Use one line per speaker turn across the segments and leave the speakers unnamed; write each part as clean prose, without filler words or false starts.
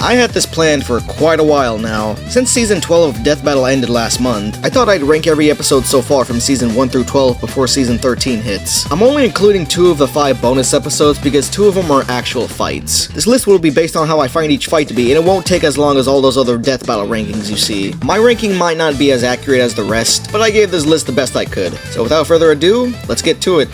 I had this planned for quite a while now. Since Season 12 of Death Battle ended last month, I thought I'd rank every episode so far from Season 1 through 12 before Season 13 hits. I'm only including 2 of the 5 bonus episodes because 2 of them are actual fights. This list will be based on how I find each fight to be, and it won't take as long as all those other Death Battle rankings you see. My ranking might not be as accurate as the rest, but I gave this list the best I could. So without further ado, let's get to it.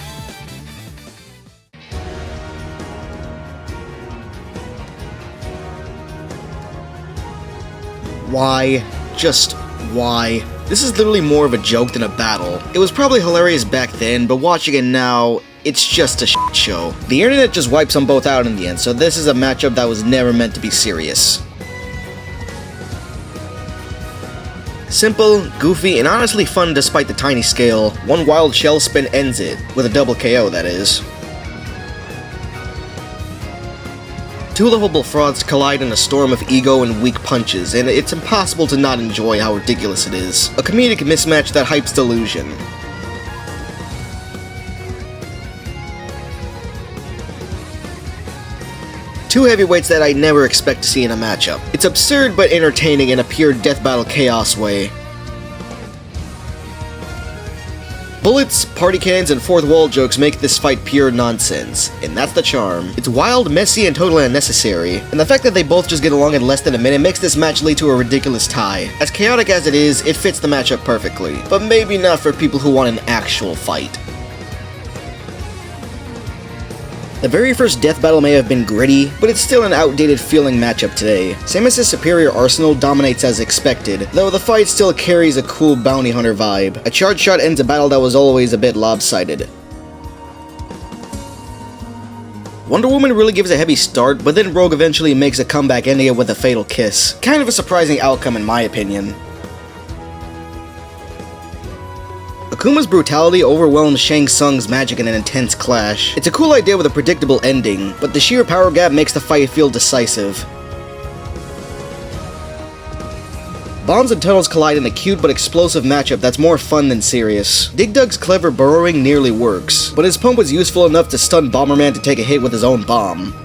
Why? Just why? This is literally more of a joke than a battle. It was probably hilarious back then, but watching it now, it's just a shit show. The internet just wipes them both out in the end, so this is a matchup that was never meant to be serious. Simple, goofy, and honestly fun despite the tiny scale. One wild shell spin ends it, with a double KO that is. 2 lovable frauds collide in a storm of ego and weak punches, and it's impossible to not enjoy how ridiculous it is. A comedic mismatch that hypes delusion. Two heavyweights that I never expect to see in a matchup. It's absurd but entertaining in a pure death battle chaos way. Bullets, party cannons, and fourth wall jokes make this fight pure nonsense, and that's the charm. It's wild, messy, and totally unnecessary, and the fact that they both just get along in less than a minute makes this match lead to a ridiculous tie. As chaotic as it is, it fits the matchup perfectly, but maybe not for people who want an actual fight. The very first death battle may have been gritty, but it's still an outdated feeling matchup today. Samus' superior arsenal dominates as expected, though the fight still carries a cool bounty hunter vibe. A charge shot ends a battle that was always a bit lopsided. Wonder Woman really gives a heavy start, but then Rogue eventually makes a comeback ending it with a fatal kiss. Kind of a surprising outcome in my opinion. Akuma's brutality overwhelms Shang Tsung's magic in an intense clash. It's a cool idea with a predictable ending, but the sheer power gap makes the fight feel decisive. Bombs and tunnels collide in a cute but explosive matchup that's more fun than serious. Dig Dug's clever burrowing nearly works, but his pump was useful enough to stun Bomberman to take a hit with his own bomb.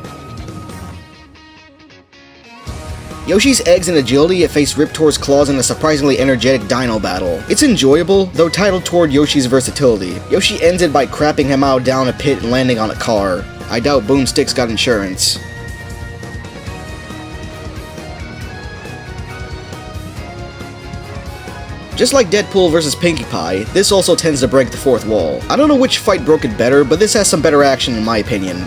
Yoshi's eggs and agility face Riptor's claws in a surprisingly energetic dino battle. It's enjoyable, though titled toward Yoshi's versatility. Yoshi ends it by crapping Hamao down a pit and landing on a car. I doubt Boomstick's got insurance. Just like Deadpool vs Pinkie Pie, this also tends to break the fourth wall. I don't know which fight broke it better, but this has some better action in my opinion.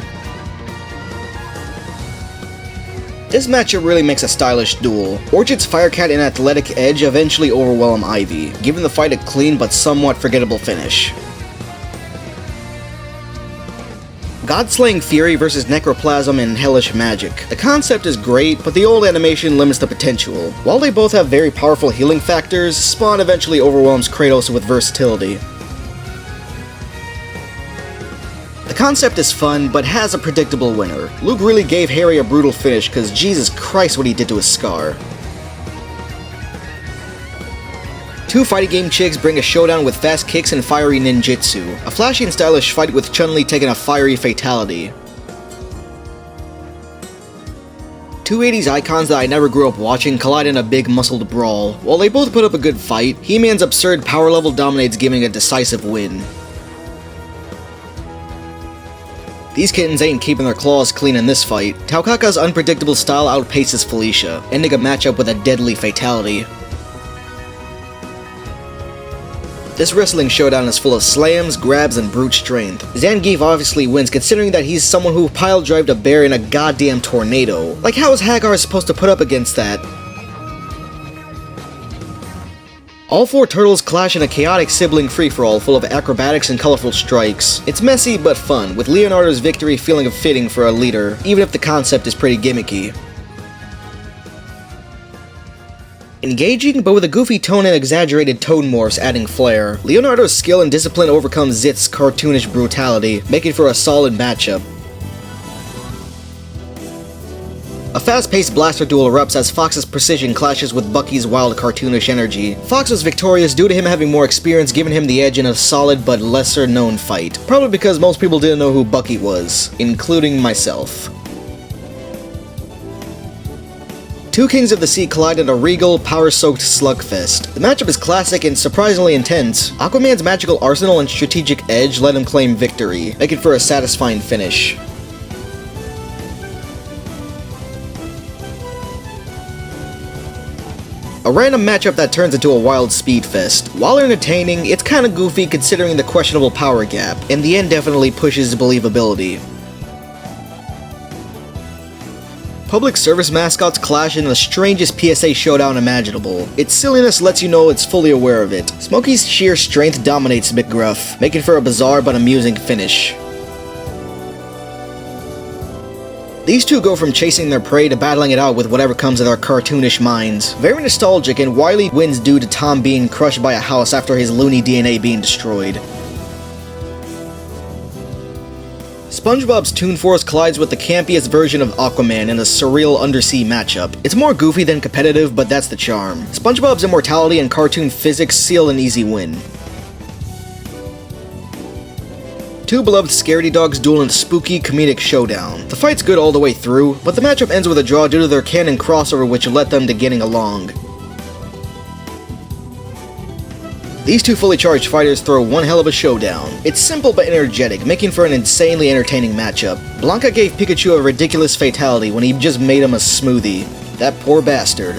This matchup really makes a stylish duel. Orchid's Firecat and athletic edge eventually overwhelm Ivy, giving the fight a clean but somewhat forgettable finish. God-Slaying Fury vs Necroplasm and Hellish Magic. The concept is great, but the old animation limits the potential. While they both have very powerful healing factors, Spawn eventually overwhelms Kratos with versatility. The concept is fun, but has a predictable winner. Luke really gave Harry a brutal finish, cause Jesus Christ what he did to his scar. 2 fighting game chicks bring a showdown with fast kicks and fiery ninjutsu. A flashy and stylish fight with Chun-Li taking a fiery fatality. 2 80s icons that I never grew up watching collide in a big muscled brawl. While they both put up a good fight, He-Man's absurd power level dominates, giving a decisive win. These kittens ain't keeping their claws clean in this fight. Taukaka's unpredictable style outpaces Felicia, ending a matchup with a deadly fatality. This wrestling showdown is full of slams, grabs, and brute strength. Zangief obviously wins considering that he's someone who pile-drived a bear in a goddamn tornado. Like, how is Hagar supposed to put up against that? All 4 turtles clash in a chaotic sibling free-for-all full of acrobatics and colorful strikes. It's messy but fun, with Leonardo's victory feeling fitting for a leader, even if the concept is pretty gimmicky. Engaging, but with a goofy tone and exaggerated tone morphs adding flair. Leonardo's skill and discipline overcomes Zit's cartoonish brutality, making for a solid matchup. A fast-paced blaster duel erupts as Fox's precision clashes with Bucky's wild cartoonish energy. Fox was victorious due to him having more experience, giving him the edge in a solid but lesser-known fight. Probably because most people didn't know who Bucky was, including myself. Two Kings of the Sea collide in a regal, power-soaked slugfest. The matchup is classic and surprisingly intense. Aquaman's magical arsenal and strategic edge let him claim victory, making for a satisfying finish. A random matchup that turns into a wild speed fest. While entertaining, it's kinda goofy considering the questionable power gap, and the end definitely pushes believability. Public service mascots clash in the strangest PSA showdown imaginable. Its silliness lets you know it's fully aware of it. Smokey's sheer strength dominates McGruff, making for a bizarre but amusing finish. These two go from chasing their prey to battling it out with whatever comes to their cartoonish minds. Very nostalgic, and Wily wins due to Tom being crushed by a house after his loony DNA being destroyed. SpongeBob's Toon Force collides with the campiest version of Aquaman in a surreal undersea matchup. It's more goofy than competitive, but that's the charm. SpongeBob's immortality and cartoon physics seal an easy win. Two beloved Scaredy Dogs duel in a spooky, comedic showdown. The fight's good all the way through, but the matchup ends with a draw due to their canon crossover which led them to getting along. These two fully charged fighters throw one hell of a showdown. It's simple but energetic, making for an insanely entertaining matchup. Blanca gave Pikachu a ridiculous fatality when he just made him a smoothie. That poor bastard.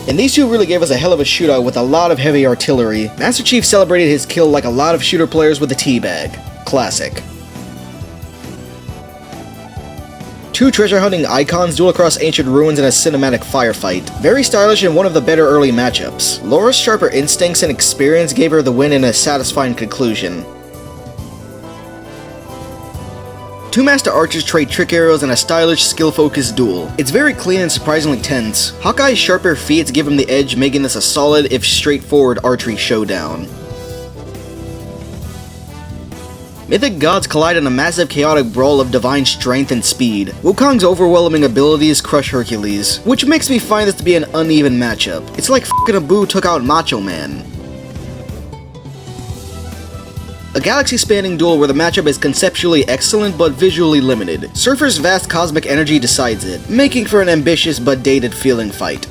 And these two really gave us a hell of a shootout with a lot of heavy artillery. Master Chief celebrated his kill like a lot of shooter players with a teabag. Classic. Two treasure hunting icons duel across ancient ruins in a cinematic firefight. Very stylish and one of the better early matchups. Laura's sharper instincts and experience gave her the win in a satisfying conclusion. Two master archers trade trick arrows in a stylish, skill-focused duel. It's very clean and surprisingly tense. Hawkeye's sharper feats give him the edge, making this a solid, if straightforward, archery showdown. Mythic gods collide in a massive chaotic brawl of divine strength and speed. Wukong's overwhelming abilities crush Hercules, which makes me find this to be an uneven matchup. It's like f***ing Abu took out Macho Man. A galaxy-spanning duel where the matchup is conceptually excellent but visually limited. Surfer's vast cosmic energy decides it, making for an ambitious but dated-feeling fight.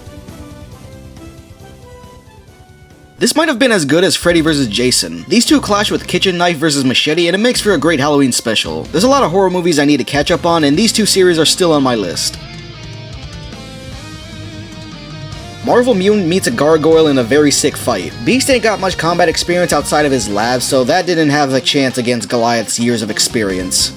This might have been as good as Freddy vs. Jason. These two clash with Kitchen Knife vs. Machete, and it makes for a great Halloween special. There's a lot of horror movies I need to catch up on, and these two series are still on my list. Marvel Mutant meets a gargoyle in a very sick fight. Beast ain't got much combat experience outside of his lab, so that didn't have a chance against Goliath's years of experience.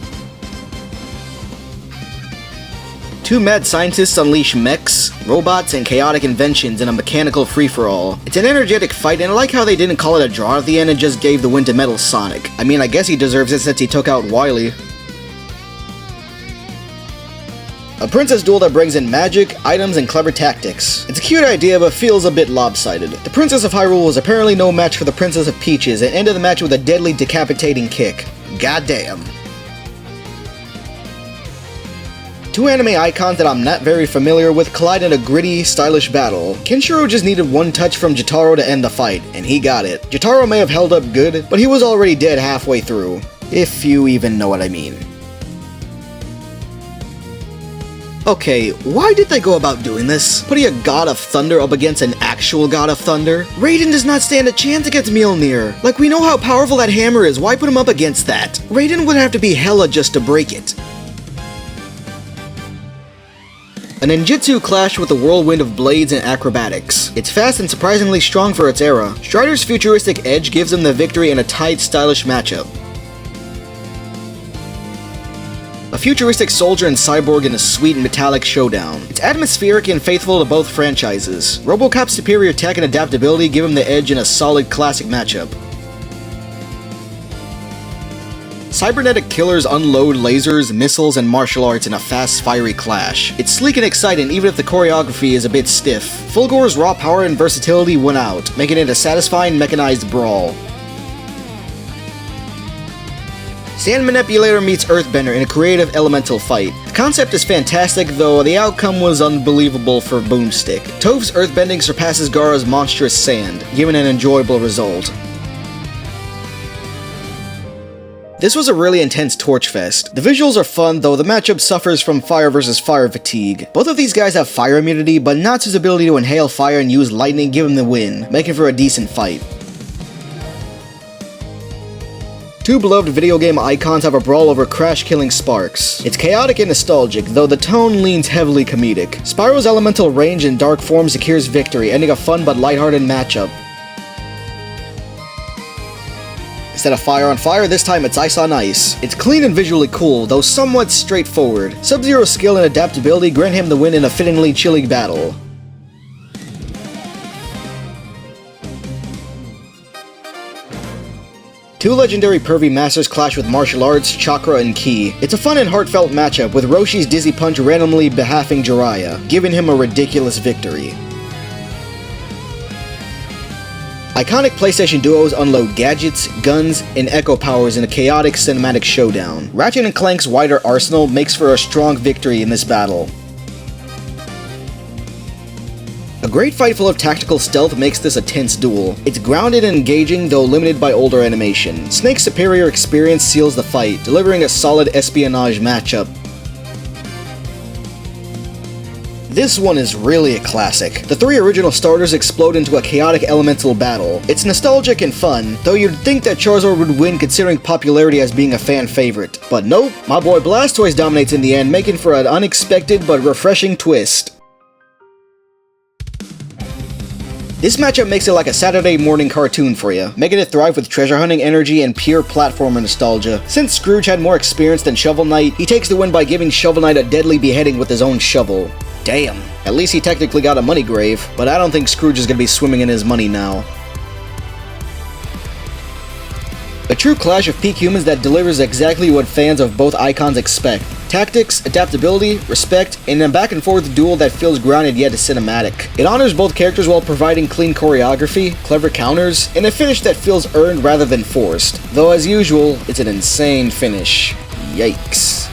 Two mad scientists unleash mechs, robots, and chaotic inventions in a mechanical free-for-all. It's an energetic fight, and I like how they didn't call it a draw at the end and just gave the win to Metal Sonic. I mean, I guess he deserves it since he took out Wily. A princess duel that brings in magic, items, and clever tactics. It's a cute idea, but feels a bit lopsided. The Princess of Hyrule was apparently no match for the Princess of Peaches and ended the match with a deadly decapitating kick. Goddamn. Two anime icons that I'm not very familiar with collide in a gritty, stylish battle. Kenshiro just needed one touch from Jotaro to end the fight, and he got it. Jotaro may have held up good, but he was already dead halfway through. If you even know what I mean. Okay, why did they go about doing this? Putting a God of Thunder up against an actual God of Thunder? Raiden does not stand a chance against Mjolnir. Like, we know how powerful that hammer is, why put him up against that? Raiden would have to be hella just to break it. A ninjutsu clash with a whirlwind of blades and acrobatics. It's fast and surprisingly strong for its era. Strider's futuristic edge gives him the victory in a tight, stylish matchup. A futuristic soldier and cyborg in a sweet metallic showdown. It's atmospheric and faithful to both franchises. RoboCop's superior tech and adaptability give him the edge in a solid classic matchup. Cybernetic killers unload lasers, missiles, and martial arts in a fast, fiery clash. It's sleek and exciting even if the choreography is a bit stiff. Fulgor's raw power and versatility win out, making it a satisfying mechanized brawl. Sand Manipulator meets Earthbender in a creative elemental fight. The concept is fantastic, though the outcome was unbelievable for Boomstick. Toph's earthbending surpasses Gaara's monstrous sand, giving an enjoyable result. This was a really intense torch fest. The visuals are fun, though the matchup suffers from fire versus fire fatigue. Both of these guys have fire immunity, but Natsu's ability to inhale fire and use lightning give him the win, making for a decent fight. Two beloved video game icons have a brawl over Crash killing Sparks. It's chaotic and nostalgic, though the tone leans heavily comedic. Spyro's elemental range and dark form secures victory, ending a fun but lighthearted matchup. Instead of fire on fire, this time it's ice on ice. It's clean and visually cool, though somewhat straightforward. Sub-Zero's skill and adaptability grant him the win in a fittingly chilly battle. Two legendary pervy masters clash with martial arts, chakra, and ki. It's a fun and heartfelt matchup, with Roshi's dizzy punch randomly behalfing Jiraiya, giving him a ridiculous victory. Iconic PlayStation duos unload gadgets, guns, and echo powers in a chaotic cinematic showdown. Ratchet & Clank's wider arsenal makes for a strong victory in this battle. A great fight full of tactical stealth makes this a tense duel. It's grounded and engaging, though limited by older animation. Snake's superior experience seals the fight, delivering a solid espionage matchup. This one is really a classic. The three original starters explode into a chaotic elemental battle. It's nostalgic and fun, though you'd think that Charizard would win considering popularity as being a fan favorite. But nope, my boy Blastoise dominates in the end, making for an unexpected but refreshing twist. This matchup makes it like a Saturday morning cartoon for you, making it thrive with treasure hunting energy and pure platformer nostalgia. Since Scrooge had more experience than Shovel Knight, he takes the win by giving Shovel Knight a deadly beheading with his own shovel. Damn. At least he technically got a money grave, but I don't think Scrooge is gonna be swimming in his money now. A true clash of peak humans that delivers exactly what fans of both icons expect. Tactics, adaptability, respect, and a back and forth duel that feels grounded yet cinematic. It honors both characters while providing clean choreography, clever counters, and a finish that feels earned rather than forced. Though as usual, it's an insane finish. Yikes.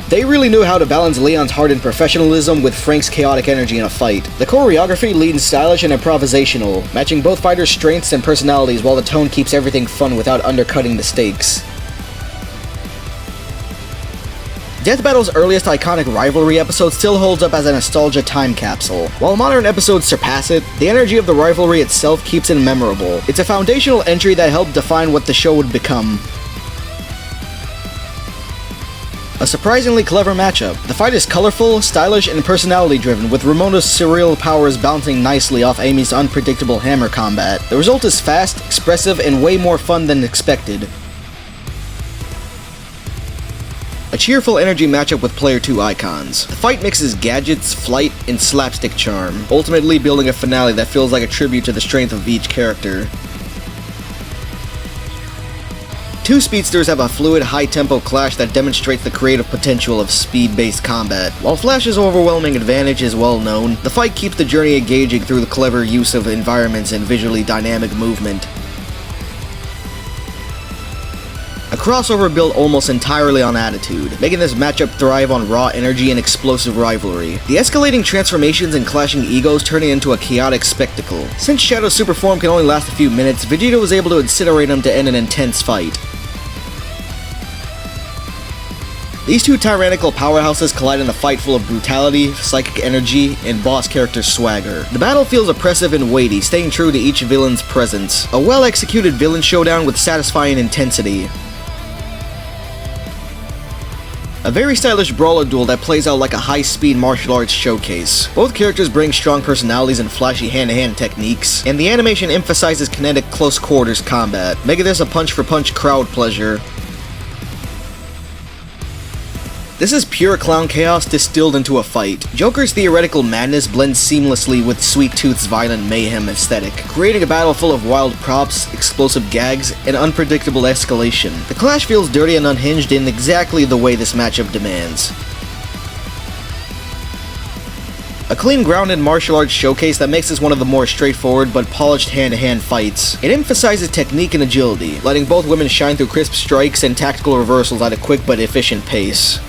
They really knew how to balance Leon's hardened professionalism with Frank's chaotic energy in a fight. The choreography leans stylish and improvisational, matching both fighters' strengths and personalities while the tone keeps everything fun without undercutting the stakes. Death Battle's earliest iconic rivalry episode still holds up as a nostalgia time capsule. While modern episodes surpass it, the energy of the rivalry itself keeps it memorable. It's a foundational entry that helped define what the show would become. A surprisingly clever matchup. The fight is colorful, stylish, and personality-driven, with Ramona's surreal powers bouncing nicely off Amy's unpredictable hammer combat. The result is fast, expressive, and way more fun than expected. A cheerful energy matchup with player 2 icons. The fight mixes gadgets, flight, and slapstick charm, ultimately building a finale that feels like a tribute to the strength of each character. Two speedsters have a fluid, high-tempo clash that demonstrates the creative potential of speed-based combat. While Flash's overwhelming advantage is well known, the fight keeps the journey engaging through the clever use of environments and visually dynamic movement. A crossover built almost entirely on attitude, making this matchup thrive on raw energy and explosive rivalry. The escalating transformations and clashing egos turning into a chaotic spectacle. Since Shadow's super form can only last a few minutes, Vegeta was able to incinerate him to end an intense fight. These two tyrannical powerhouses collide in a fight full of brutality, psychic energy, and boss character swagger. The battle feels oppressive and weighty, staying true to each villain's presence. A well-executed villain showdown with satisfying intensity. A very stylish brawler duel that plays out like a high-speed martial arts showcase. Both characters bring strong personalities and flashy hand-to-hand techniques, and the animation emphasizes kinetic close-quarters combat, making this a punch-for-punch crowd pleasure. This is pure clown chaos distilled into a fight. Joker's theoretical madness blends seamlessly with Sweet Tooth's violent mayhem aesthetic, creating a battle full of wild props, explosive gags, and unpredictable escalation. The clash feels dirty and unhinged in exactly the way this matchup demands. A clean, grounded martial arts showcase that makes this one of the more straightforward but polished hand-to-hand fights. It emphasizes technique and agility, letting both women shine through crisp strikes and tactical reversals at a quick but efficient pace.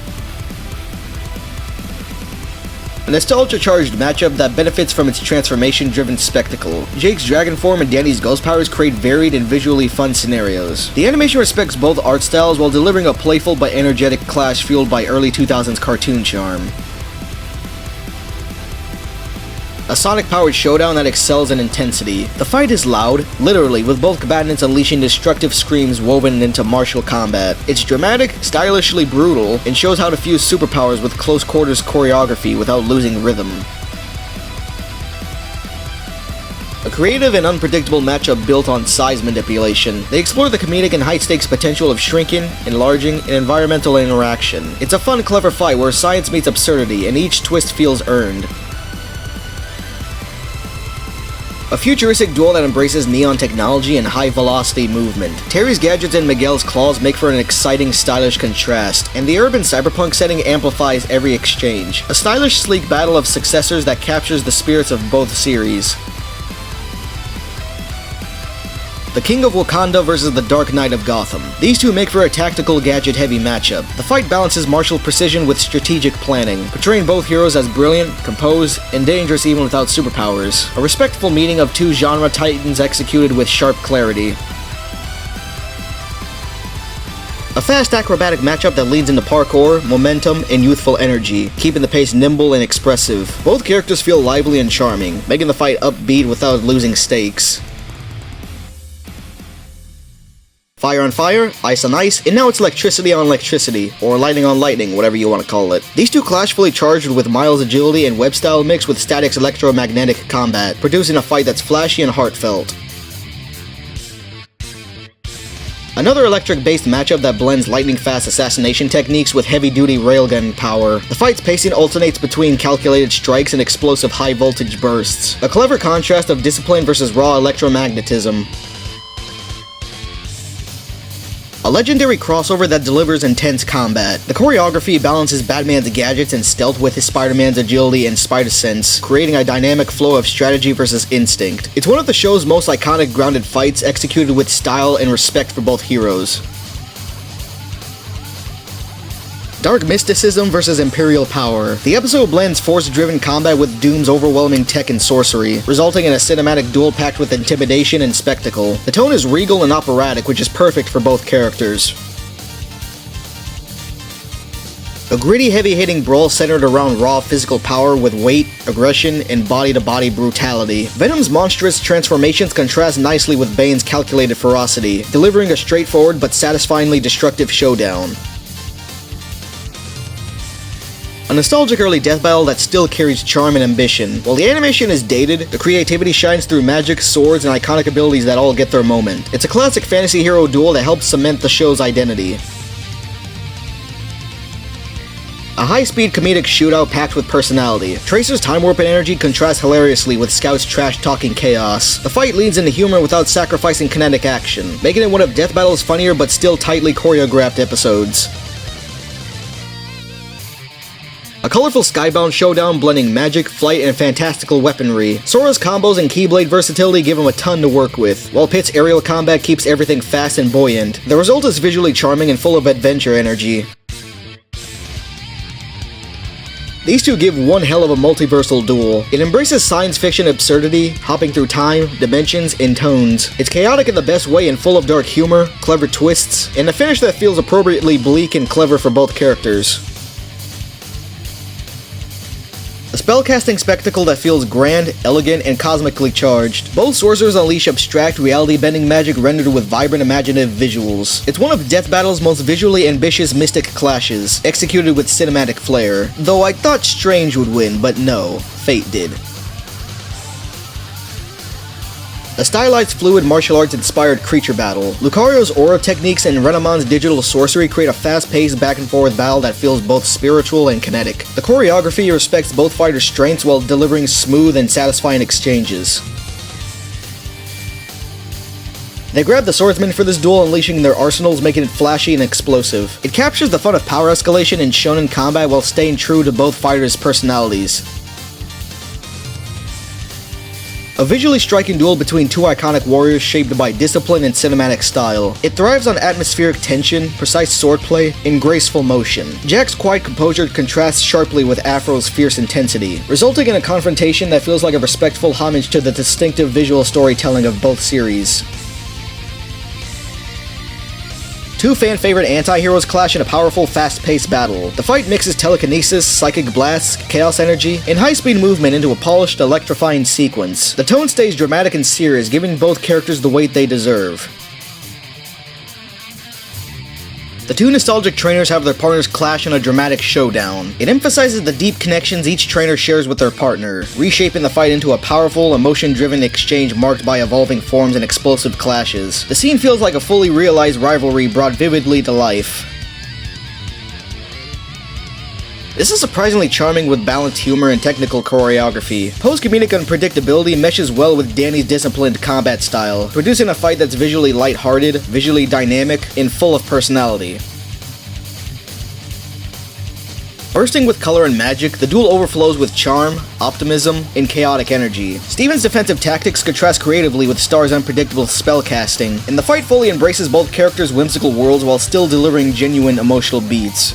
nostalgia-charged matchup that benefits from its transformation-driven spectacle. Jake's dragon form and Danny's ghost powers create varied and visually fun scenarios. The animation respects both art styles while delivering a playful but energetic clash fueled by early 2000s cartoon charm. A Sonic-powered showdown that excels in intensity. The fight is loud, literally, with both combatants unleashing destructive screams woven into martial combat. It's dramatic, stylishly brutal, and shows how to fuse superpowers with close-quarters choreography without losing rhythm. A creative and unpredictable matchup built on size manipulation. They explore the comedic and high-stakes potential of shrinking, enlarging, and environmental interaction. It's a fun, clever fight where science meets absurdity, and each twist feels earned. A futuristic duel that embraces neon technology and high-velocity movement. Terry's gadgets and Miguel's claws make for an exciting, stylish contrast, and the urban cyberpunk setting amplifies every exchange. A stylish, sleek battle of successors that captures the spirits of both series. The King of Wakanda vs. the Dark Knight of Gotham. These two make for a tactical, gadget-heavy matchup. The fight balances martial precision with strategic planning, portraying both heroes as brilliant, composed, and dangerous even without superpowers. A respectful meeting of two genre titans executed with sharp clarity. A fast acrobatic matchup that leans into parkour, momentum, and youthful energy, keeping the pace nimble and expressive. Both characters feel lively and charming, making the fight upbeat without losing stakes. Fire on fire, ice on ice, and now it's electricity on electricity, or lightning on lightning, whatever you want to call it. These two clash fully charged with Miles' agility and web-style mixed with Static's electromagnetic combat, producing a fight that's flashy and heartfelt. Another electric-based matchup that blends lightning-fast assassination techniques with heavy-duty railgun power. The fight's pacing alternates between calculated strikes and explosive high-voltage bursts. A clever contrast of discipline versus raw electromagnetism. A legendary crossover that delivers intense combat. The choreography balances Batman's gadgets and stealth with his Spider-Man's agility and Spider-Sense, creating a dynamic flow of strategy versus instinct. It's one of the show's most iconic grounded fights, executed with style and respect for both heroes. Dark mysticism versus Imperial power. The episode blends force-driven combat with Doom's overwhelming tech and sorcery, resulting in a cinematic duel packed with intimidation and spectacle. The tone is regal and operatic, which is perfect for both characters. A gritty, heavy-hitting brawl centered around raw physical power with weight, aggression, and body-to-body brutality. Venom's monstrous transformations contrast nicely with Bane's calculated ferocity, delivering a straightforward but satisfyingly destructive showdown. A nostalgic early death battle that still carries charm and ambition. While the animation is dated, the creativity shines through magic, swords, and iconic abilities that all get their moment. It's a classic fantasy hero duel that helps cement the show's identity. A high-speed comedic shootout packed with personality. Tracer's time warp and energy contrast hilariously with Scout's trash-talking chaos. The fight leans into humor without sacrificing kinetic action, making it one of Death Battle's funnier but still tightly choreographed episodes. A colorful skybound showdown blending magic, flight, and fantastical weaponry. Sora's combos and Keyblade versatility give him a ton to work with, while Pit's aerial combat keeps everything fast and buoyant. The result is visually charming and full of adventure energy. These two give one hell of a multiversal duel. It embraces science fiction absurdity, hopping through time, dimensions, and tones. It's chaotic in the best way and full of dark humor, clever twists, and a finish that feels appropriately bleak and clever for both characters. A spellcasting spectacle that feels grand, elegant, and cosmically charged. Both sorcerers unleash abstract, reality-bending magic rendered with vibrant, imaginative visuals. It's one of Death Battle's most visually ambitious mystic clashes, executed with cinematic flair. Though I thought Strange would win, but no, Fate did. A stylized, fluid, martial arts-inspired creature battle. Lucario's aura techniques and Renamon's digital sorcery create a fast-paced, back-and-forth battle that feels both spiritual and kinetic. The choreography respects both fighters' strengths while delivering smooth and satisfying exchanges. They grab the swordsmen for this duel, unleashing their arsenals, making it flashy and explosive. It captures the fun of power escalation and shonen combat while staying true to both fighters' personalities. A visually striking duel between two iconic warriors shaped by discipline and cinematic style. It thrives on atmospheric tension, precise swordplay, and graceful motion. Jack's quiet composure contrasts sharply with Afro's fierce intensity, resulting in a confrontation that feels like a respectful homage to the distinctive visual storytelling of both series. Two fan-favorite anti-heroes clash in a powerful, fast-paced battle. The fight mixes telekinesis, psychic blasts, chaos energy, and high-speed movement into a polished, electrifying sequence. The tone stays dramatic and serious, giving both characters the weight they deserve. The two nostalgic trainers have their partners clash in a dramatic showdown. It emphasizes the deep connections each trainer shares with their partner, reshaping the fight into a powerful, emotion-driven exchange marked by evolving forms and explosive clashes. The scene feels like a fully realized rivalry brought vividly to life. This is surprisingly charming with balanced humor and technical choreography. Poe's comedic unpredictability meshes well with Danny's disciplined combat style, producing a fight that's visually lighthearted, visually dynamic, and full of personality. Bursting with color and magic, the duel overflows with charm, optimism, and chaotic energy. Steven's defensive tactics contrast creatively with Star's unpredictable spellcasting, and the fight fully embraces both characters' whimsical worlds while still delivering genuine emotional beats.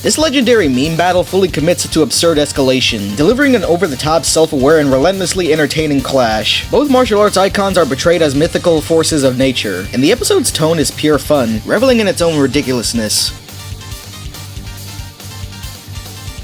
This legendary meme battle fully commits to absurd escalation, delivering an over-the-top, self-aware, and relentlessly entertaining clash. Both martial arts icons are portrayed as mythical forces of nature, and the episode's tone is pure fun, reveling in its own ridiculousness.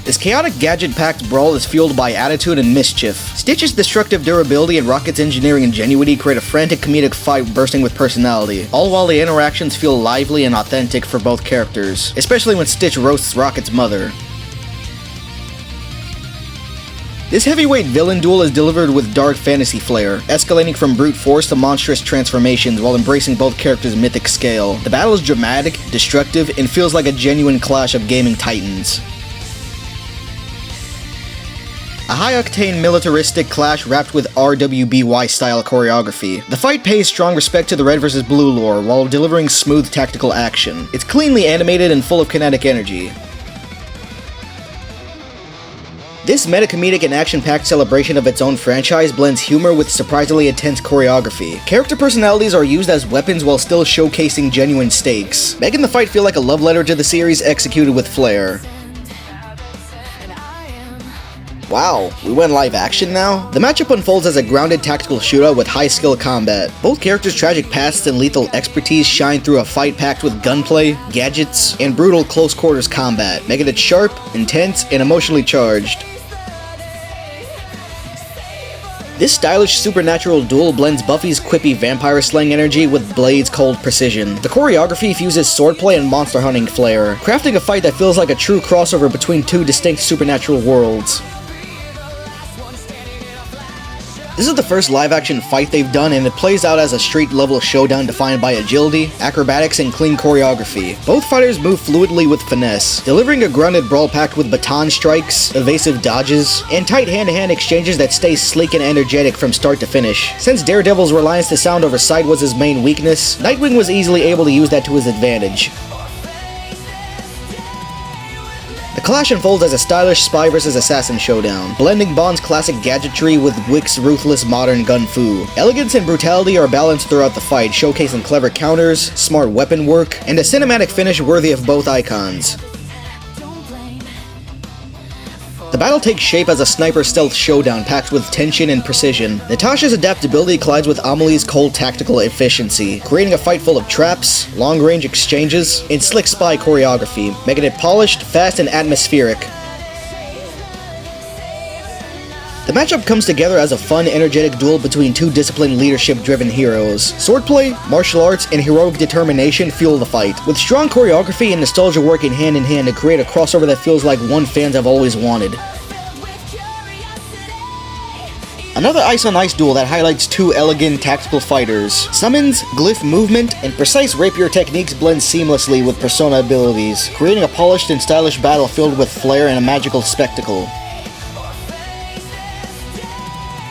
This chaotic gadget-packed brawl is fueled by attitude and mischief. Stitch's destructive durability and Rocket's engineering ingenuity create a frantic comedic fight bursting with personality, all while the interactions feel lively and authentic for both characters, especially when Stitch roasts Rocket's mother. This heavyweight villain duel is delivered with dark fantasy flair, escalating from brute force to monstrous transformations while embracing both characters' mythic scale. The battle is dramatic, destructive, and feels like a genuine clash of gaming titans. A high-octane militaristic clash wrapped with RWBY-style choreography. The fight pays strong respect to the Red vs. Blue lore while delivering smooth tactical action. It's cleanly animated and full of kinetic energy. This meta-comedic and action-packed celebration of its own franchise blends humor with surprisingly intense choreography. Character personalities are used as weapons while still showcasing genuine stakes, making the fight feel like a love letter to the series executed with flair. Wow, we went live action now? The matchup unfolds as a grounded tactical shootout with high-skill combat. Both characters' tragic pasts and lethal expertise shine through a fight packed with gunplay, gadgets, and brutal close-quarters combat, making it sharp, intense, and emotionally charged. This stylish supernatural duel blends Buffy's quippy vampire slang energy with Blade's cold precision. The choreography fuses swordplay and monster hunting flair, crafting a fight that feels like a true crossover between two distinct supernatural worlds. This is the first live-action fight they've done, and it plays out as a street-level showdown defined by agility, acrobatics, and clean choreography. Both fighters move fluidly with finesse, delivering a grounded brawl packed with baton strikes, evasive dodges, and tight hand-to-hand exchanges that stay sleek and energetic from start to finish. Since Daredevil's reliance to sound over sight was his main weakness, Nightwing was easily able to use that to his advantage. The clash unfolds as a stylish spy vs. assassin showdown, blending Bond's classic gadgetry with Wick's ruthless modern gun-fu. Elegance and brutality are balanced throughout the fight, showcasing clever counters, smart weapon work, and a cinematic finish worthy of both icons. The battle takes shape as a sniper stealth showdown packed with tension and precision. Natasha's adaptability collides with Amelie's cold tactical efficiency, creating a fight full of traps, long-range exchanges, and slick spy choreography, making it polished, fast, and atmospheric. The matchup comes together as a fun, energetic duel between two disciplined, leadership-driven heroes. Swordplay, martial arts, and heroic determination fuel the fight, with strong choreography and nostalgia working hand-in-hand to create a crossover that feels like one fans have always wanted. Another ice-on-ice duel that highlights two elegant, tactical fighters. Summons, glyph movement, and precise rapier techniques blend seamlessly with persona abilities, creating a polished and stylish battle filled with flair and a magical spectacle.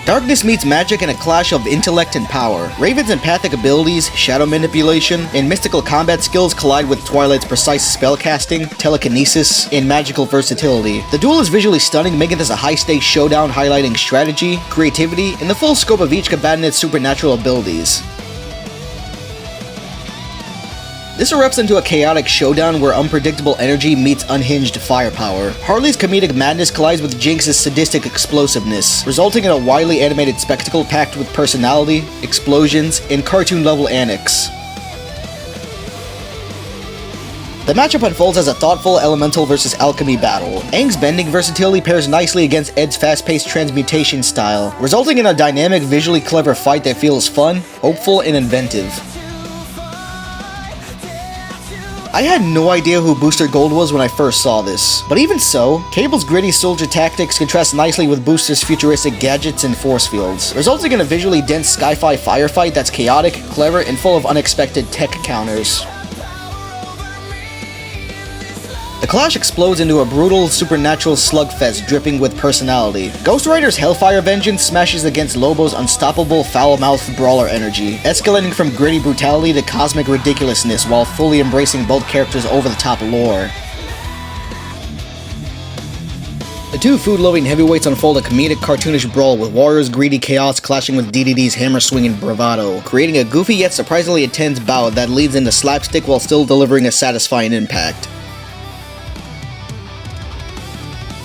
Darkness meets magic in a clash of intellect and power. Raven's empathic abilities, shadow manipulation, and mystical combat skills collide with Twilight's precise spellcasting, telekinesis, and magical versatility. The duel is visually stunning, making this a high-stakes showdown highlighting strategy, creativity, and the full scope of each combatant's supernatural abilities. This erupts into a chaotic showdown where unpredictable energy meets unhinged firepower. Harley's comedic madness collides with Jinx's sadistic explosiveness, resulting in a widely animated spectacle packed with personality, explosions, and cartoon-level antics. The matchup unfolds as a thoughtful elemental versus alchemy battle. Aang's bending versatility pairs nicely against Ed's fast-paced transmutation style, resulting in a dynamic, visually clever fight that feels fun, hopeful, and inventive. I had no idea who Booster Gold was when I first saw this, but even so, Cable's gritty soldier tactics contrast nicely with Booster's futuristic gadgets and force fields, resulting in a visually dense sci-fi firefight that's chaotic, clever, and full of unexpected tech counters. The clash explodes into a brutal, supernatural slugfest dripping with personality. Ghost Rider's Hellfire Vengeance smashes against Lobo's unstoppable, foul-mouthed brawler energy, escalating from gritty brutality to cosmic ridiculousness while fully embracing both characters' over-the-top lore. The two food-loving heavyweights unfold a comedic, cartoonish brawl with Warrior's greedy chaos clashing with DDD's hammer-swinging bravado, creating a goofy yet surprisingly intense bout that leads into slapstick while still delivering a satisfying impact.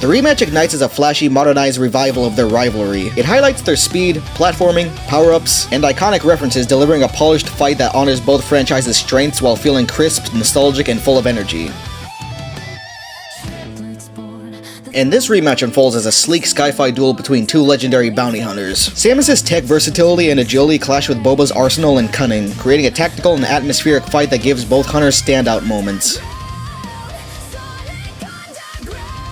The rematch ignites as a flashy, modernized revival of their rivalry. It highlights their speed, platforming, power-ups, and iconic references, delivering a polished fight that honors both franchises' strengths while feeling crisp, nostalgic, and full of energy. And this rematch unfolds as a sleek sci-fi duel between two legendary bounty hunters. Samus's tech versatility and agility clash with Boba's arsenal and cunning, creating a tactical and atmospheric fight that gives both hunters standout moments.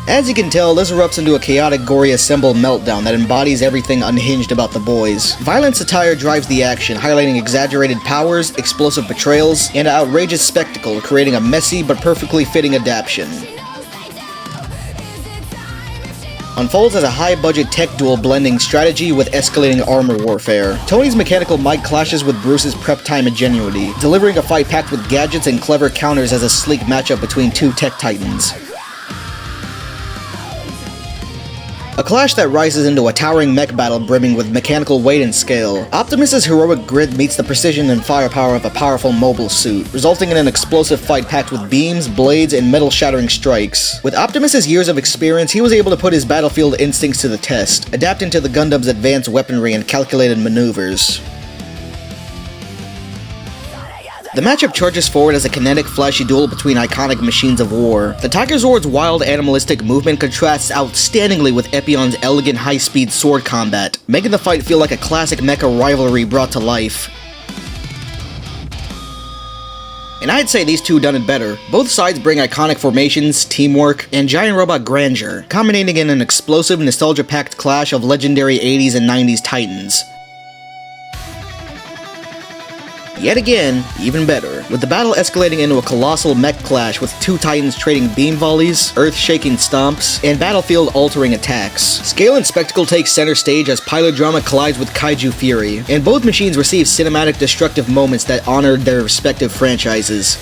As you can tell, this erupts into a chaotic, gory assembled meltdown that embodies everything unhinged about the boys. Violent satire drives the action, highlighting exaggerated powers, explosive betrayals, and an outrageous spectacle, creating a messy but perfectly fitting adaptation. Unfolds as a high-budget tech duel blending strategy with escalating armor warfare. Tony's mechanical might clashes with Bruce's prep time ingenuity, delivering a fight packed with gadgets and clever counters as a sleek matchup between two tech titans. A clash that rises into a towering mech battle brimming with mechanical weight and scale. Optimus's heroic grit meets the precision and firepower of a powerful mobile suit, resulting in an explosive fight packed with beams, blades, and metal-shattering strikes. With Optimus's years of experience, he was able to put his battlefield instincts to the test, adapting to the Gundam's advanced weaponry and calculated maneuvers. The matchup charges forward as a kinetic, flashy duel between iconic machines of war. The Tiger Zord's wild, animalistic movement contrasts outstandingly with Epion's elegant, high-speed sword combat, making the fight feel like a classic mecha rivalry brought to life. And I'd say these two done it better. Both sides bring iconic formations, teamwork, and giant robot grandeur, culminating in an explosive, nostalgia-packed clash of legendary 80s and 90s titans. Yet again, even better, with the battle escalating into a colossal mech clash with two titans trading beam volleys, earth-shaking stomps, and battlefield-altering attacks. Scale and spectacle take center stage as pilot drama collides with kaiju fury, and both machines receive cinematic destructive moments that honored their respective franchises.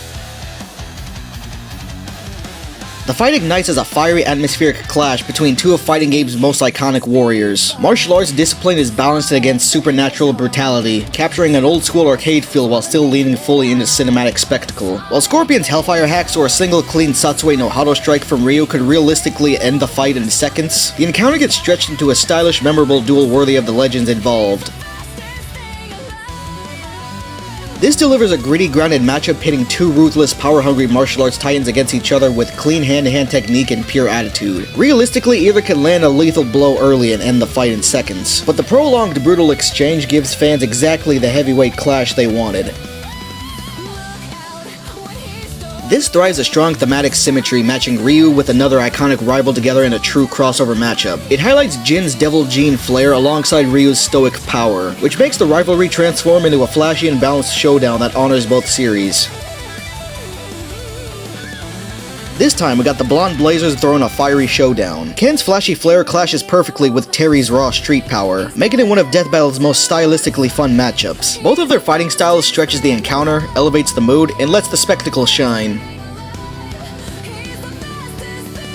The fight ignites as a fiery atmospheric clash between two of fighting game's most iconic warriors. Martial arts discipline is balanced against supernatural brutality, capturing an old-school arcade feel while still leaning fully into cinematic spectacle. While Scorpion's Hellfire hacks or a single clean Satsue no Hado strike from Ryu could realistically end the fight in seconds, the encounter gets stretched into a stylish, memorable duel worthy of the legends involved. This delivers a gritty, grounded matchup pitting two ruthless, power-hungry martial arts titans against each other with clean hand-to-hand technique and pure attitude. Realistically, either can land a lethal blow early and end the fight in seconds, but the prolonged, brutal exchange gives fans exactly the heavyweight clash they wanted. This thrives a strong thematic symmetry, matching Ryu with another iconic rival together in a true crossover matchup. It highlights Jin's Devil Gene flair alongside Ryu's stoic power, which makes the rivalry transform into a flashy and balanced showdown that honors both series. This time we got the Blonde Blazers throwing a fiery showdown. Ken's flashy flare clashes perfectly with Terry's raw street power, making it one of Death Battle's most stylistically fun matchups. Both of their fighting styles stretches the encounter, elevates the mood, and lets the spectacle shine.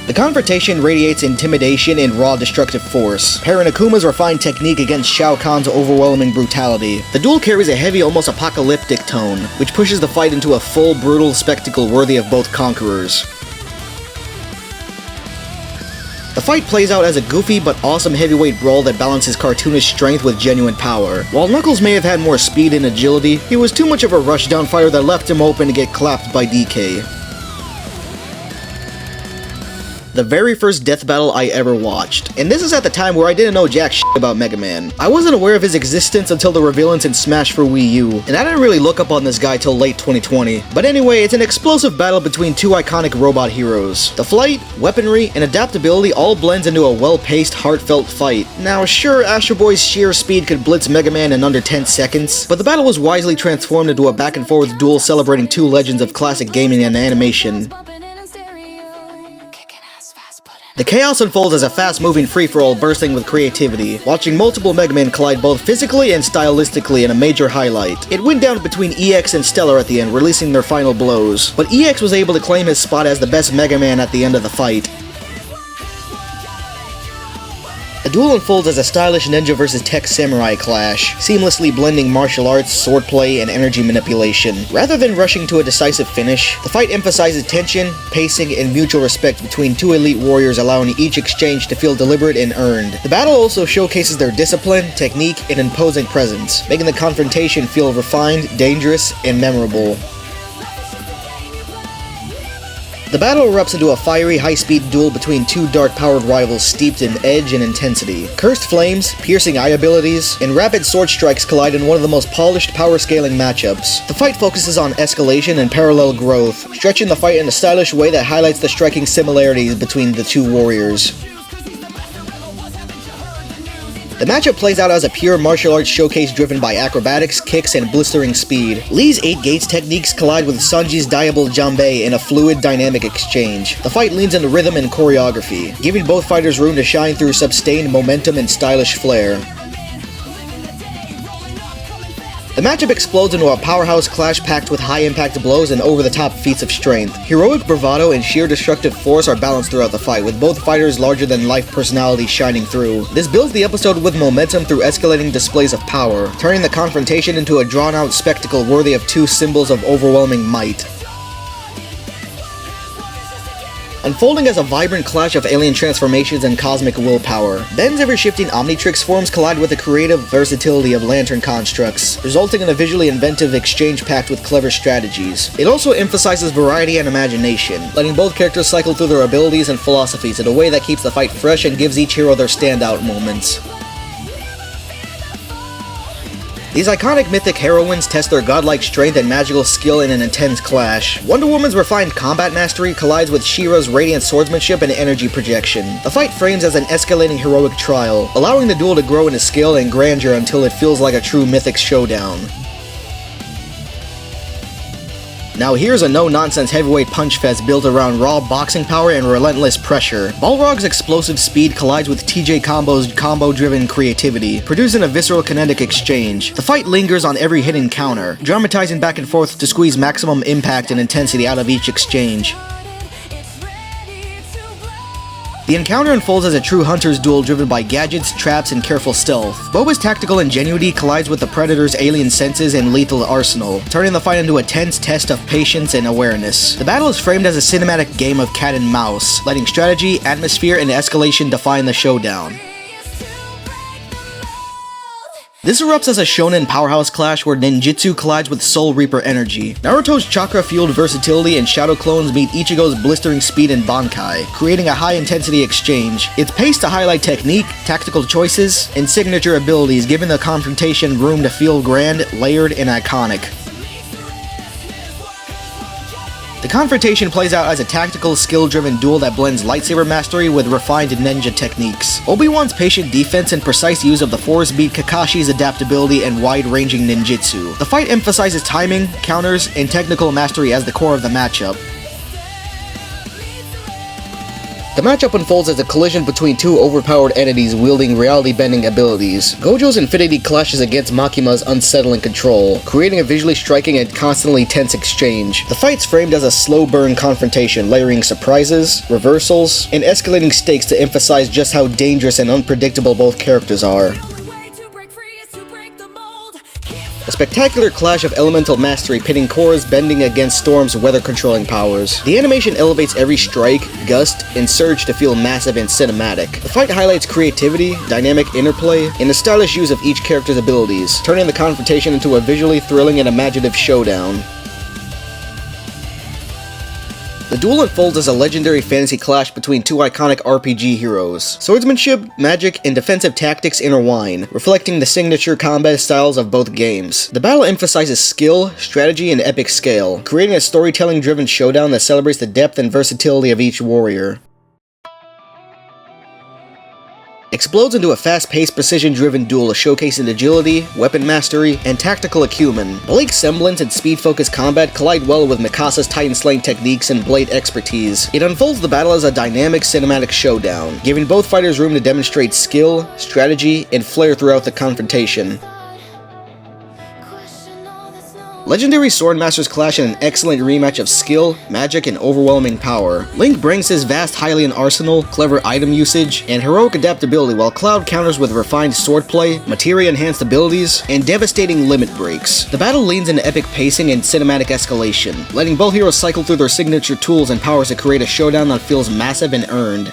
The confrontation radiates intimidation and raw destructive force, pairing Akuma's refined technique against Shao Kahn's overwhelming brutality. The duel carries a heavy, almost apocalyptic tone, which pushes the fight into a full, brutal spectacle worthy of both conquerors. The fight plays out as a goofy but awesome heavyweight brawl that balances cartoonish strength with genuine power. While Knuckles may have had more speed and agility, he was too much of a rushdown fighter that left him open to get clapped by DK. The very first Death Battle I ever watched, and this is at the time where I didn't know jack shit about Mega Man. I wasn't aware of his existence until the revealance in Smash for Wii U, and I didn't really look up on this guy till late 2020. But anyway, it's an explosive battle between two iconic robot heroes. The flight, weaponry, and adaptability all blends into a well-paced, heartfelt fight. Now sure, Astro Boy's sheer speed could blitz Mega Man in under 10 seconds, but the battle was wisely transformed into a back-and-forth duel celebrating two legends of classic gaming and animation. The chaos unfolds as a fast-moving free-for-all bursting with creativity, watching multiple Mega Men collide both physically and stylistically in a major highlight. It went down between EX and Stellar at the end, releasing their final blows, but EX was able to claim his spot as the best Mega Man at the end of the fight. The duel unfolds as a stylish ninja vs. tech samurai clash, seamlessly blending martial arts, swordplay, and energy manipulation. Rather than rushing to a decisive finish, the fight emphasizes tension, pacing, and mutual respect between two elite warriors, allowing each exchange to feel deliberate and earned. The battle also showcases their discipline, technique, and imposing presence, making the confrontation feel refined, dangerous, and memorable. The battle erupts into a fiery, high-speed duel between two dark-powered rivals steeped in edge and intensity. Cursed flames, piercing eye abilities, and rapid sword strikes collide in one of the most polished power-scaling matchups. The fight focuses on escalation and parallel growth, stretching the fight in a stylish way that highlights the striking similarities between the two warriors. The matchup plays out as a pure martial arts showcase driven by acrobatics, kicks, and blistering speed. Lee's 8 gates techniques collide with Sanji's Diable Jambe in a fluid, dynamic exchange. The fight leans into rhythm and choreography, giving both fighters room to shine through sustained momentum and stylish flair. The matchup explodes into a powerhouse clash packed with high-impact blows and over-the-top feats of strength. Heroic bravado and sheer destructive force are balanced throughout the fight, with both fighters' larger-than-life personalities shining through. This builds the episode with momentum through escalating displays of power, turning the confrontation into a drawn-out spectacle worthy of two symbols of overwhelming might. Unfolding as a vibrant clash of alien transformations and cosmic willpower, Ben's ever-shifting Omnitrix forms collide with the creative versatility of Lantern constructs, resulting in a visually inventive exchange packed with clever strategies. It also emphasizes variety and imagination, letting both characters cycle through their abilities and philosophies in a way that keeps the fight fresh and gives each hero their standout moments. These iconic mythic heroines test their godlike strength and magical skill in an intense clash. Wonder Woman's refined combat mastery collides with She-Ra's radiant swordsmanship and energy projection. The fight frames as an escalating heroic trial, allowing the duel to grow in scale and grandeur until it feels like a true mythic showdown. Now here's a no-nonsense heavyweight punch fest built around raw boxing power and relentless pressure. Balrog's explosive speed collides with TJ Combo's combo-driven creativity, producing a visceral kinetic exchange. The fight lingers on every hidden counter, dramatizing back and forth to squeeze maximum impact and intensity out of each exchange. The encounter unfolds as a true hunter's duel driven by gadgets, traps, and careful stealth. Boba's tactical ingenuity collides with the Predator's alien senses and lethal arsenal, turning the fight into a tense test of patience and awareness. The battle is framed as a cinematic game of cat and mouse, letting strategy, atmosphere, and escalation define the showdown. This erupts as a shonen powerhouse clash where ninjutsu collides with Soul Reaper energy. Naruto's chakra-fueled versatility and Shadow clones meet Ichigo's blistering speed and Bankai, creating a high-intensity exchange. It's paced to highlight technique, tactical choices, and signature abilities, giving the confrontation room to feel grand, layered, and iconic. The confrontation plays out as a tactical, skill-driven duel that blends lightsaber mastery with refined ninja techniques. Obi-Wan's patient defense and precise use of the Force beat Kakashi's adaptability and wide-ranging ninjutsu. The fight emphasizes timing, counters, and technical mastery as the core of the matchup. The matchup unfolds as a collision between two overpowered entities wielding reality-bending abilities. Gojo's Infinity clashes against Makima's unsettling control, creating a visually striking and constantly tense exchange. The fight's framed as a slow-burn confrontation, layering surprises, reversals, and escalating stakes to emphasize just how dangerous and unpredictable both characters are. A spectacular clash of elemental mastery pitting Korra's bending against Storm's weather-controlling powers. The animation elevates every strike, gust, and surge to feel massive and cinematic. The fight highlights creativity, dynamic interplay, and the stylish use of each character's abilities, turning the confrontation into a visually thrilling and imaginative showdown. The duel unfolds as a legendary fantasy clash between two iconic RPG heroes. Swordsmanship, magic, and defensive tactics intertwine, reflecting the signature combat styles of both games. The battle emphasizes skill, strategy, and epic scale, creating a storytelling-driven showdown that celebrates the depth and versatility of each warrior. Explodes into a fast-paced, precision-driven duel showcasing agility, weapon mastery, and tactical acumen. Blake's semblance and speed-focused combat collide well with Mikasa's Titan-slaying techniques and blade expertise. It unfolds the battle as a dynamic cinematic showdown, giving both fighters room to demonstrate skill, strategy, and flair throughout the confrontation. Legendary Swordmasters clash in an excellent rematch of skill, magic, and overwhelming power. Link brings his vast Hylian arsenal, clever item usage, and heroic adaptability, while Cloud counters with refined swordplay, materia-enhanced abilities, and devastating limit breaks. The battle leans into epic pacing and cinematic escalation, letting both heroes cycle through their signature tools and powers to create a showdown that feels massive and earned.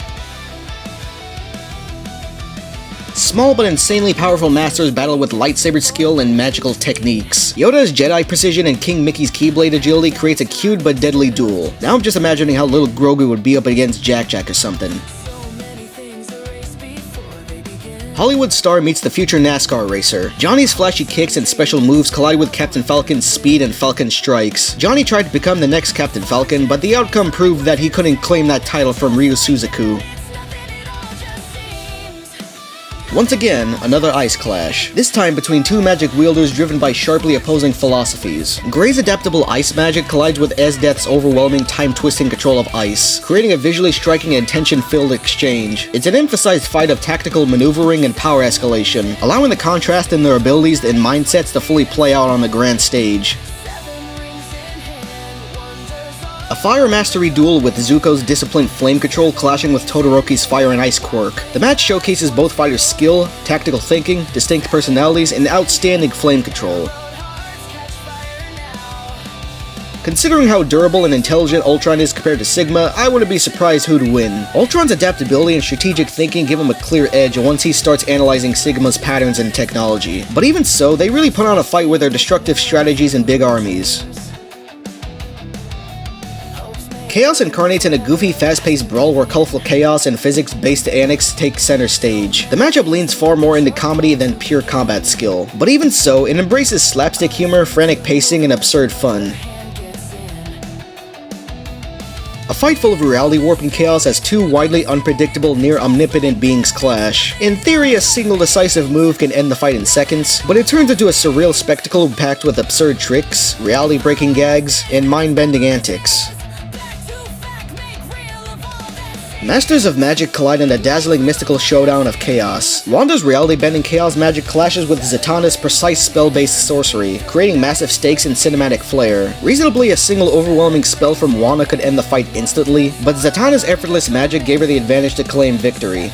Small but insanely powerful masters battle with lightsaber skill and magical techniques. Yoda's Jedi precision and King Mickey's Keyblade agility creates a cute but deadly duel. Now I'm just imagining how little Grogu would be up against Jack Jack or something. Hollywood star meets the future NASCAR racer. Johnny's flashy kicks and special moves collide with Captain Falcon's speed and Falcon strikes. Johnny tried to become the next Captain Falcon, but the outcome proved that he couldn't claim that title from Ryu Suzuku. Once again, another ice clash, this time between two magic wielders driven by sharply opposing philosophies. Gray's adaptable ice magic collides with Esdeath's overwhelming time-twisting control of ice, creating a visually striking and tension-filled exchange. It's an emphasized fight of tactical maneuvering and power escalation, allowing the contrast in their abilities and mindsets to fully play out on the grand stage. A fire mastery duel with Zuko's disciplined flame control clashing with Todoroki's fire and ice quirk. The match showcases both fighters' skill, tactical thinking, distinct personalities, and outstanding flame control. Considering how durable and intelligent Ultron is compared to Sigma, I wouldn't be surprised who'd win. Ultron's adaptability and strategic thinking give him a clear edge once he starts analyzing Sigma's patterns and technology. But even so, they really put on a fight with their destructive strategies and big armies. Chaos incarnates in a goofy, fast-paced brawl where colorful chaos and physics-based antics take center stage. The matchup leans far more into comedy than pure combat skill, but even so, it embraces slapstick humor, frantic pacing, and absurd fun. A fight full of reality warp and chaos as two widely unpredictable, near-omnipotent beings clash. In theory, a single decisive move can end the fight in seconds, but it turns into a surreal spectacle packed with absurd tricks, reality-breaking gags, and mind-bending antics. Masters of Magic collide in a dazzling mystical showdown of chaos. Wanda's reality-bending chaos magic clashes with Zatanna's precise spell-based sorcery, creating massive stakes and cinematic flair. Reasonably, a single overwhelming spell from Wanda could end the fight instantly, but Zatanna's effortless magic gave her the advantage to claim victory.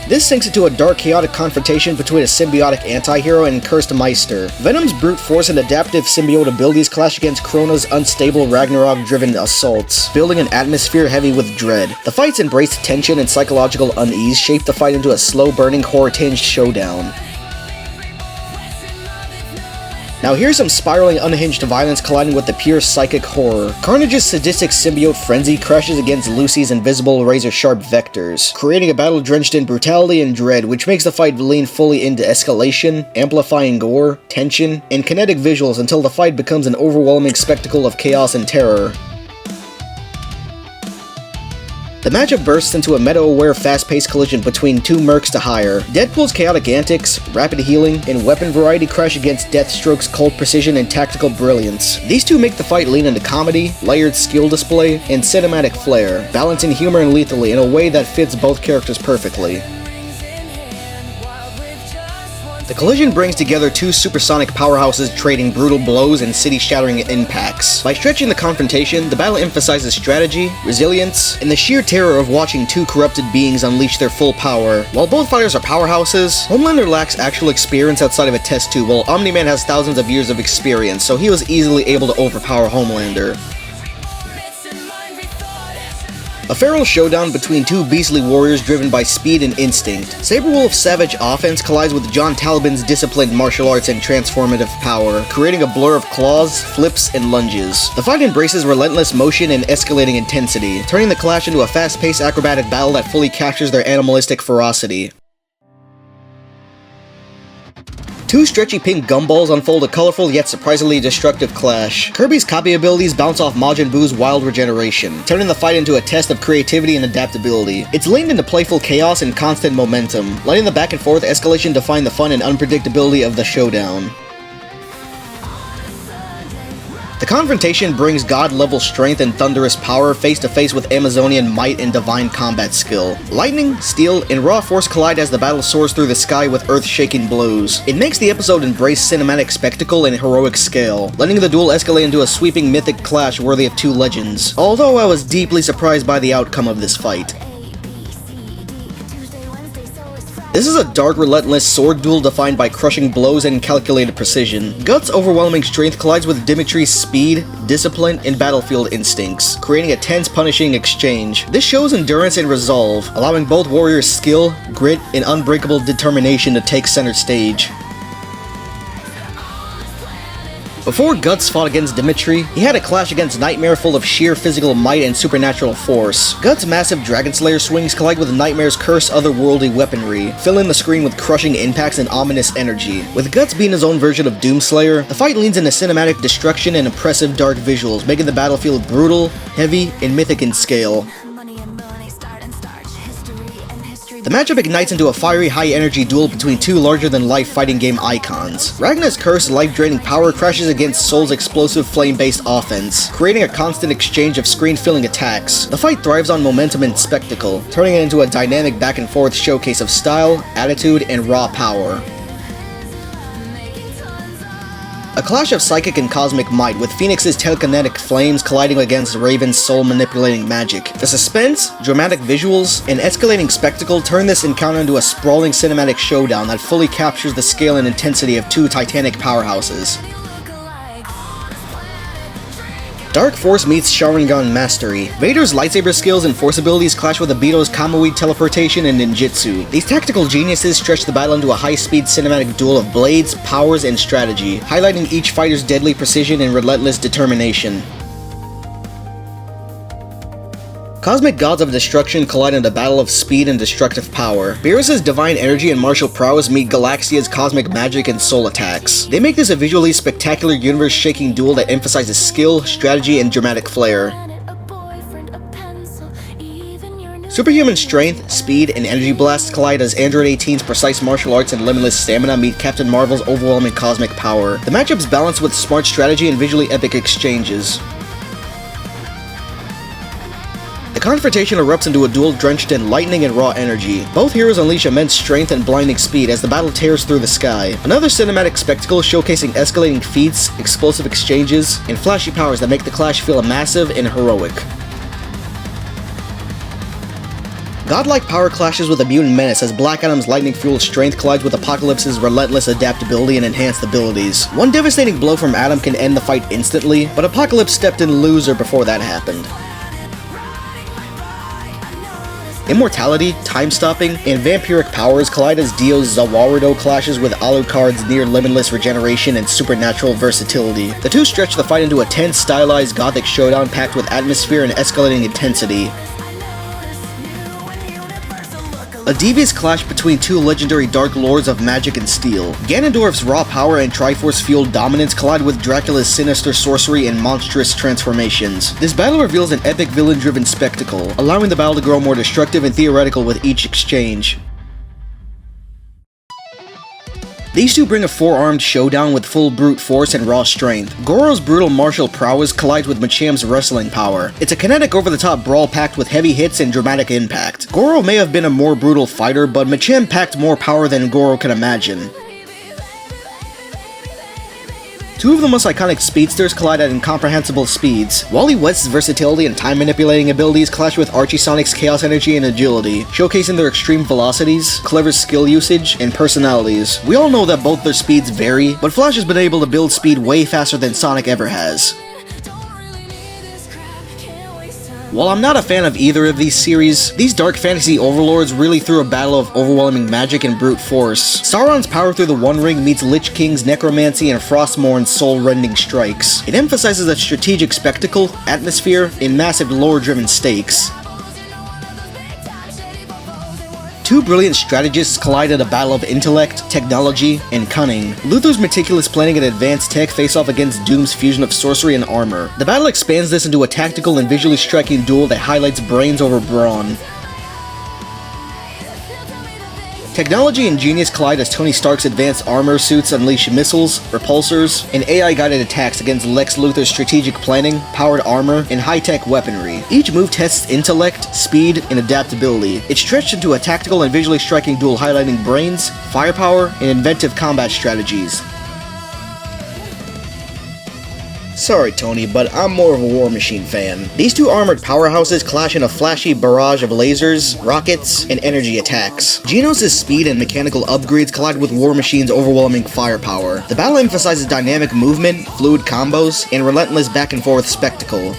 This sinks into a dark, chaotic confrontation between a symbiotic anti-hero and Cursed Meister. Venom's brute force and adaptive symbiote abilities clash against Krona's unstable Ragnarok-driven assaults, building an atmosphere heavy with dread. The fights embrace tension and psychological unease, shape the fight into a slow-burning, horror-tinged showdown. Now here's some spiraling, unhinged violence colliding with the pure psychic horror. Carnage's sadistic symbiote Frenzy crashes against Lucy's invisible razor-sharp vectors, creating a battle drenched in brutality and dread, which makes the fight lean fully into escalation, amplifying gore, tension, and kinetic visuals until the fight becomes an overwhelming spectacle of chaos and terror. The matchup bursts into a meta-aware fast-paced collision between two mercs to hire. Deadpool's chaotic antics, rapid healing, and weapon variety crash against Deathstroke's cold precision and tactical brilliance. These two make the fight lean into comedy, layered skill display, and cinematic flair, balancing humor and lethally in a way that fits both characters perfectly. The collision brings together two supersonic powerhouses trading brutal blows and city-shattering impacts. By stretching the confrontation, the battle emphasizes strategy, resilience, and the sheer terror of watching two corrupted beings unleash their full power. While both fighters are powerhouses, Homelander lacks actual experience outside of a test tube, while Omni-Man has thousands of years of experience, so he was easily able to overpower Homelander. A feral showdown between two beastly warriors driven by speed and instinct. Saberwolf's savage offense collides with John Talbot's disciplined martial arts and transformative power, creating a blur of claws, flips, and lunges. The fight embraces relentless motion and escalating intensity, turning the clash into a fast-paced acrobatic battle that fully captures their animalistic ferocity. Two stretchy pink gumballs unfold a colorful yet surprisingly destructive clash. Kirby's copy abilities bounce off Majin Buu's wild regeneration, turning the fight into a test of creativity and adaptability. It's leaned into playful chaos and constant momentum, letting the back and forth escalation define the fun and unpredictability of the showdown. The confrontation brings god-level strength and thunderous power face-to-face with Amazonian might and divine combat skill. Lightning, steel, and raw force collide as the battle soars through the sky with earth-shaking blows. It makes the episode embrace cinematic spectacle and heroic scale, letting the duel escalate into a sweeping mythic clash worthy of two legends. Although I was deeply surprised by the outcome of this fight. This is a dark, relentless sword duel defined by crushing blows and calculated precision. Guts' overwhelming strength collides with Dimitri's speed, discipline, and battlefield instincts, creating a tense, punishing exchange. This shows endurance and resolve, allowing both warriors' skill, grit, and unbreakable determination to take center stage. Before Guts fought against Dimitri, he had a clash against Nightmare full of sheer physical might and supernatural force. Guts' massive Dragon Slayer swings collide with Nightmare's cursed otherworldly weaponry, filling the screen with crushing impacts and ominous energy. With Guts being his own version of Doomslayer, the fight leans into cinematic destruction and impressive dark visuals, making the battlefield brutal, heavy, and mythic in scale. The matchup ignites into a fiery, high-energy duel between two larger-than-life fighting game icons. Ragnar's cursed, life-draining power crashes against Soul's explosive flame-based offense, creating a constant exchange of screen-filling attacks. The fight thrives on momentum and spectacle, turning it into a dynamic back-and-forth showcase of style, attitude, and raw power. A clash of psychic and cosmic might, with Phoenix's telekinetic flames colliding against Raven's soul-manipulating magic. The suspense, dramatic visuals, and escalating spectacle turn this encounter into a sprawling cinematic showdown that fully captures the scale and intensity of two titanic powerhouses. Dark Force meets Sharingan Mastery. Vader's lightsaber skills and force abilities clash with Obito's Kamui teleportation and ninjutsu. These tactical geniuses stretch the battle into a high-speed cinematic duel of blades, powers, and strategy, highlighting each fighter's deadly precision and relentless determination. Cosmic gods of destruction collide in a battle of speed and destructive power. Beerus' divine energy and martial prowess meet Galaxia's cosmic magic and soul attacks. They make this a visually spectacular, universe-shaking duel that emphasizes skill, strategy, and dramatic flair. Superhuman strength, speed, and energy blasts collide as Android 18's precise martial arts and limitless stamina meet Captain Marvel's overwhelming cosmic power. The matchup's balanced with smart strategy and visually epic exchanges. The confrontation erupts into a duel drenched in lightning and raw energy. Both heroes unleash immense strength and blinding speed as the battle tears through the sky. Another cinematic spectacle showcasing escalating feats, explosive exchanges, and flashy powers that make the clash feel massive and heroic. Godlike power clashes with a mutant menace as Black Adam's lightning-fueled strength collides with Apocalypse's relentless adaptability and enhanced abilities. One devastating blow from Adam can end the fight instantly, but Apocalypse stepped in loser before that happened. Immortality, time-stopping, and vampiric powers collide as Dio's Zawarudo clashes with Alucard's near-limitless regeneration and supernatural versatility. The two stretch the fight into a tense, stylized gothic showdown packed with atmosphere and escalating intensity. A devious clash between two legendary Dark Lords of magic and steel. Ganondorf's raw power and Triforce-fueled dominance collide with Dracula's sinister sorcery and monstrous transformations. This battle reveals an epic villain-driven spectacle, allowing the battle to grow more destructive and theoretical with each exchange. These two bring a four-armed showdown with full brute force and raw strength. Goro's brutal martial prowess collides with Machamp's wrestling power. It's a kinetic over-the-top brawl packed with heavy hits and dramatic impact. Goro may have been a more brutal fighter, but Machamp packed more power than Goro can imagine. Two of the most iconic speedsters collide at incomprehensible speeds. Wily West's versatility and time-manipulating abilities clash with Archie Sonic's chaos energy and agility, showcasing their extreme velocities, clever skill usage, and personalities. We all know that both their speeds vary, but Flash has been able to build speed way faster than Sonic ever has. While I'm not a fan of either of these series, these dark fantasy overlords really threw a battle of overwhelming magic and brute force. Sauron's power through the One Ring meets Lich King's necromancy and Frostmourne's soul-rending strikes. It emphasizes a strategic spectacle, atmosphere, and massive lore-driven stakes. Two brilliant strategists collide at a battle of intellect, technology, and cunning. Luther's meticulous planning and advanced tech face off against Doom's fusion of sorcery and armor. The battle expands this into a tactical and visually striking duel that highlights brains over brawn. Technology and genius collide as Tony Stark's advanced armor suits unleash missiles, repulsors, and AI-guided attacks against Lex Luthor's strategic planning, powered armor, and high-tech weaponry. Each move tests intellect, speed, and adaptability. It's stretched into a tactical and visually striking duel highlighting brains, firepower, and inventive combat strategies. Sorry Tony, but I'm more of a War Machine fan. These two armored powerhouses clash in a flashy barrage of lasers, rockets, and energy attacks. Genos' speed and mechanical upgrades collide with War Machine's overwhelming firepower. The battle emphasizes dynamic movement, fluid combos, and relentless back-and-forth spectacle.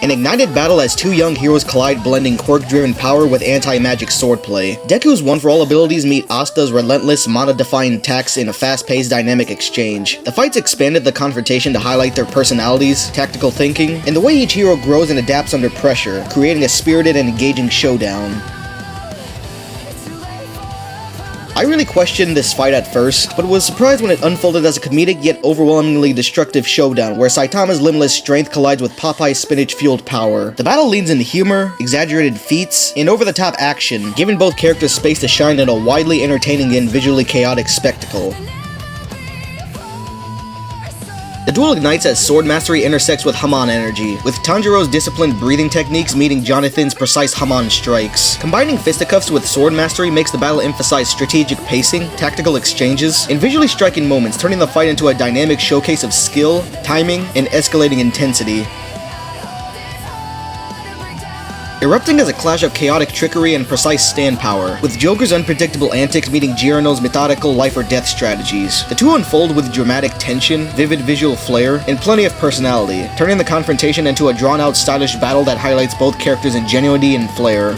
An ignited battle as two young heroes collide, blending quirk-driven power with anti-magic swordplay. Deku's one-for-all abilities meet Asta's relentless, mana-defying attacks in a fast-paced, dynamic exchange. The fights expanded the confrontation to highlight their personalities, tactical thinking, and the way each hero grows and adapts under pressure, creating a spirited and engaging showdown. I really questioned this fight at first, but was surprised when it unfolded as a comedic yet overwhelmingly destructive showdown where Saitama's limitless strength collides with Popeye's spinach-fueled power. The battle leans into humor, exaggerated feats, and over-the-top action, giving both characters space to shine in a widely entertaining and visually chaotic spectacle. The duel ignites as sword mastery intersects with Hamon energy, with Tanjiro's disciplined breathing techniques meeting Jonathan's precise Hamon strikes. Combining fisticuffs with sword mastery makes the battle emphasize strategic pacing, tactical exchanges, and visually striking moments, turning the fight into a dynamic showcase of skill, timing, and escalating intensity. Erupting as a clash of chaotic trickery and precise stand power, with Joker's unpredictable antics meeting Giorno's methodical life-or-death strategies. The two unfold with dramatic tension, vivid visual flair, and plenty of personality, turning the confrontation into a drawn-out, stylish battle that highlights both characters' ingenuity and flair.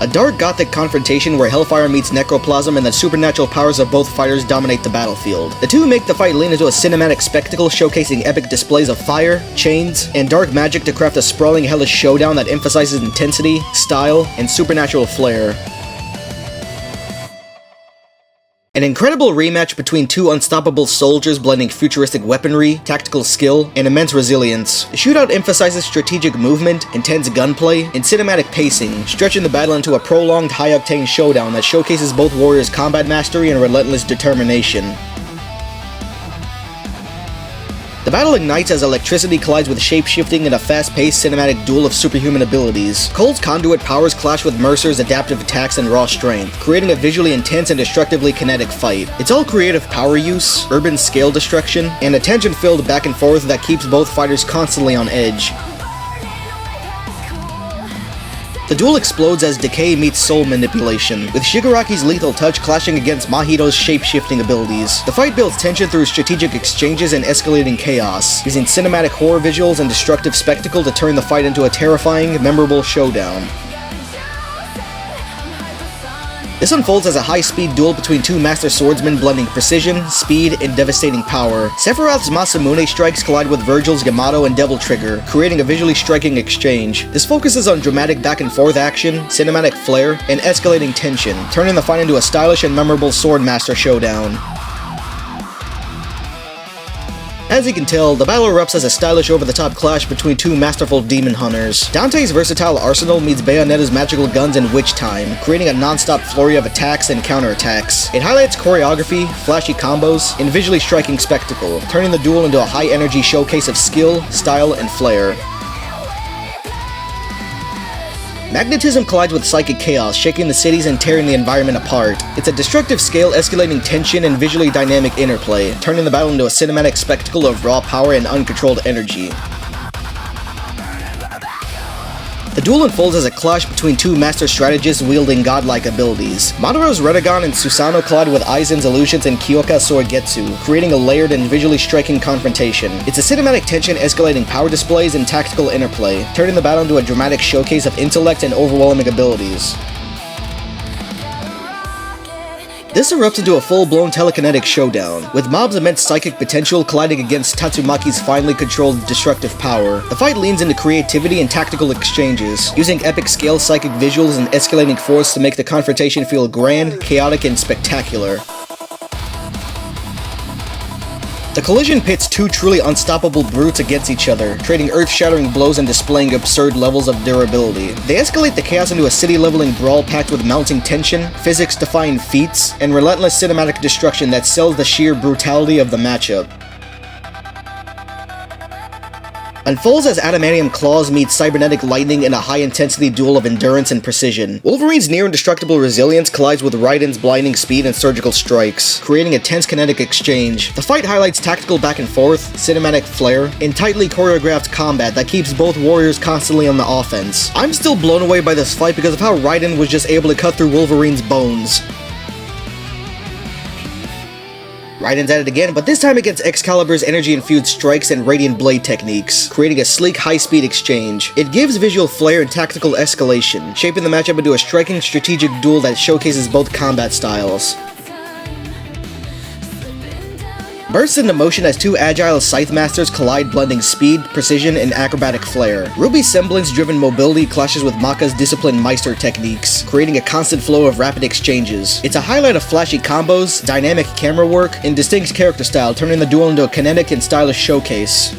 A dark gothic confrontation where Hellfire meets Necroplasm and the supernatural powers of both fighters dominate the battlefield. The two make the fight lean into a cinematic spectacle showcasing epic displays of fire, chains, and dark magic to craft a sprawling hellish showdown that emphasizes intensity, style, and supernatural flair. An incredible rematch between two unstoppable soldiers blending futuristic weaponry, tactical skill, and immense resilience. The shootout emphasizes strategic movement, intense gunplay, and cinematic pacing, stretching the battle into a prolonged high-octane showdown that showcases both warriors' combat mastery and relentless determination. The battle ignites as electricity collides with shape-shifting in a fast-paced cinematic duel of superhuman abilities. Cole's conduit powers clash with Mercer's adaptive attacks and raw strength, creating a visually intense and destructively kinetic fight. It's all creative power use, urban scale destruction, and a tension-filled back and forth that keeps both fighters constantly on edge. The duel explodes as decay meets soul manipulation, with Shigaraki's lethal touch clashing against Mahito's shape-shifting abilities. The fight builds tension through strategic exchanges and escalating chaos, using cinematic horror visuals and destructive spectacle to turn the fight into a terrifying, memorable showdown. This unfolds as a high-speed duel between two master swordsmen blending precision, speed, and devastating power. Sephiroth's Masamune strikes collide with Virgil's Yamato and Devil Trigger, creating a visually striking exchange. This focuses on dramatic back-and-forth action, cinematic flair, and escalating tension, turning the fight into a stylish and memorable Swordmaster showdown. As you can tell, the battle erupts as a stylish over-the-top clash between two masterful demon hunters. Dante's versatile arsenal meets Bayonetta's magical guns in Witch Time, creating a non-stop flurry of attacks and counterattacks. It highlights choreography, flashy combos, and visually striking spectacle, turning the duel into a high-energy showcase of skill, style, and flair. Magnetism collides with psychic chaos, shaking the cities and tearing the environment apart. It's a destructive scale, escalating tension and visually dynamic interplay, turning the battle into a cinematic spectacle of raw power and uncontrolled energy. The duel unfolds as a clash between two master strategists wielding godlike abilities. Madora's Redogon and Susanoo collide with Aizen's illusions and Kyoka's Soigetsu, creating a layered and visually striking confrontation. It's a cinematic tension escalating power displays and tactical interplay, turning the battle into a dramatic showcase of intellect and overwhelming abilities. This erupts into a full-blown telekinetic showdown, with Mob's immense psychic potential colliding against Tatsumaki's finely controlled destructive power. The fight leans into creativity and tactical exchanges, using epic scale psychic visuals and escalating force to make the confrontation feel grand, chaotic, and spectacular. The collision pits two truly unstoppable brutes against each other, trading earth-shattering blows and displaying absurd levels of durability. They escalate the chaos into a city-leveling brawl packed with mounting tension, physics-defying feats, and relentless cinematic destruction that sells the sheer brutality of the matchup. Unfolds as adamantium claws meet cybernetic lightning in a high-intensity duel of endurance and precision. Wolverine's near-indestructible resilience collides with Raiden's blinding speed and surgical strikes, creating a tense kinetic exchange. The fight highlights tactical back-and-forth, cinematic flair, and tightly choreographed combat that keeps both warriors constantly on the offense. I'm still blown away by this fight because of how Raiden was just able to cut through Wolverine's bones. Raiden's at it again, but this time against Excalibur's energy-infused strikes and radiant blade techniques, creating a sleek, high-speed exchange. It gives visual flair and tactical escalation, shaping the matchup into a striking strategic duel that showcases both combat styles. Bursts into motion as two agile Scythe Masters collide, blending speed, precision, and acrobatic flair. Ruby's semblance-driven mobility clashes with Maka's disciplined Meister techniques, creating a constant flow of rapid exchanges. It's a highlight of flashy combos, dynamic camera work, and distinct character style, turning the duel into a kinetic and stylish showcase.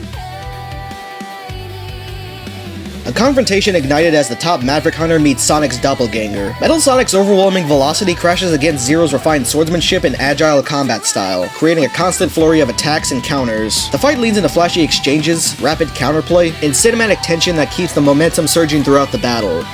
A confrontation ignited as the top Maverick Hunter meets Sonic's doppelganger. Metal Sonic's overwhelming velocity crashes against Zero's refined swordsmanship and agile combat style, creating a constant flurry of attacks and counters. The fight leads into flashy exchanges, rapid counterplay, and cinematic tension that keeps the momentum surging throughout the battle.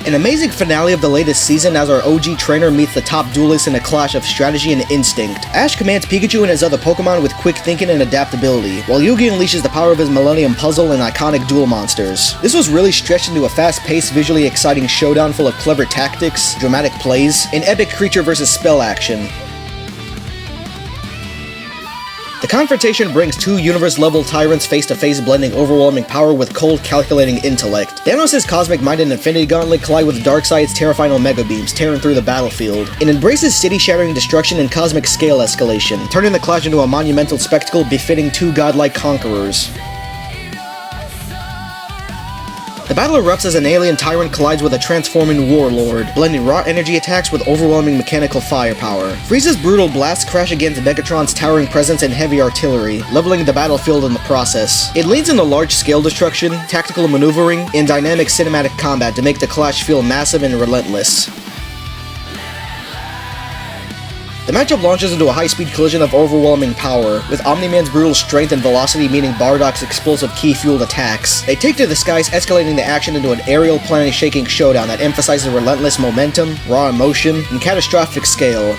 An amazing finale of the latest season as our OG trainer meets the top duelist in a clash of strategy and instinct. Ash commands Pikachu and his other Pokemon with quick thinking and adaptability, while Yugi unleashes the power of his Millennium Puzzle and iconic duel monsters. This was really stretched into a fast-paced, visually exciting showdown full of clever tactics, dramatic plays, and epic creature versus spell action. The confrontation brings two universe-level tyrants face-to-face, blending overwhelming power with cold, calculating intellect. Thanos' Cosmic Mind and Infinity Gauntlet collide with Darkseid's terrifying Omega Beams, tearing through the battlefield. It embraces city-shattering destruction and cosmic scale escalation, turning the clash into a monumental spectacle befitting two godlike conquerors. The battle erupts as an alien tyrant collides with a transforming warlord, blending raw energy attacks with overwhelming mechanical firepower. Frieza's brutal blasts crash against Megatron's towering presence and heavy artillery, leveling the battlefield in the process. It leans into large-scale destruction, tactical maneuvering, and dynamic cinematic combat to make the clash feel massive and relentless. The matchup launches into a high-speed collision of overwhelming power, with Omni-Man's brutal strength and velocity meeting Bardock's explosive ki-fueled attacks. They take to the skies, escalating the action into an aerial, planet-shaking showdown that emphasizes relentless momentum, raw emotion, and catastrophic scale.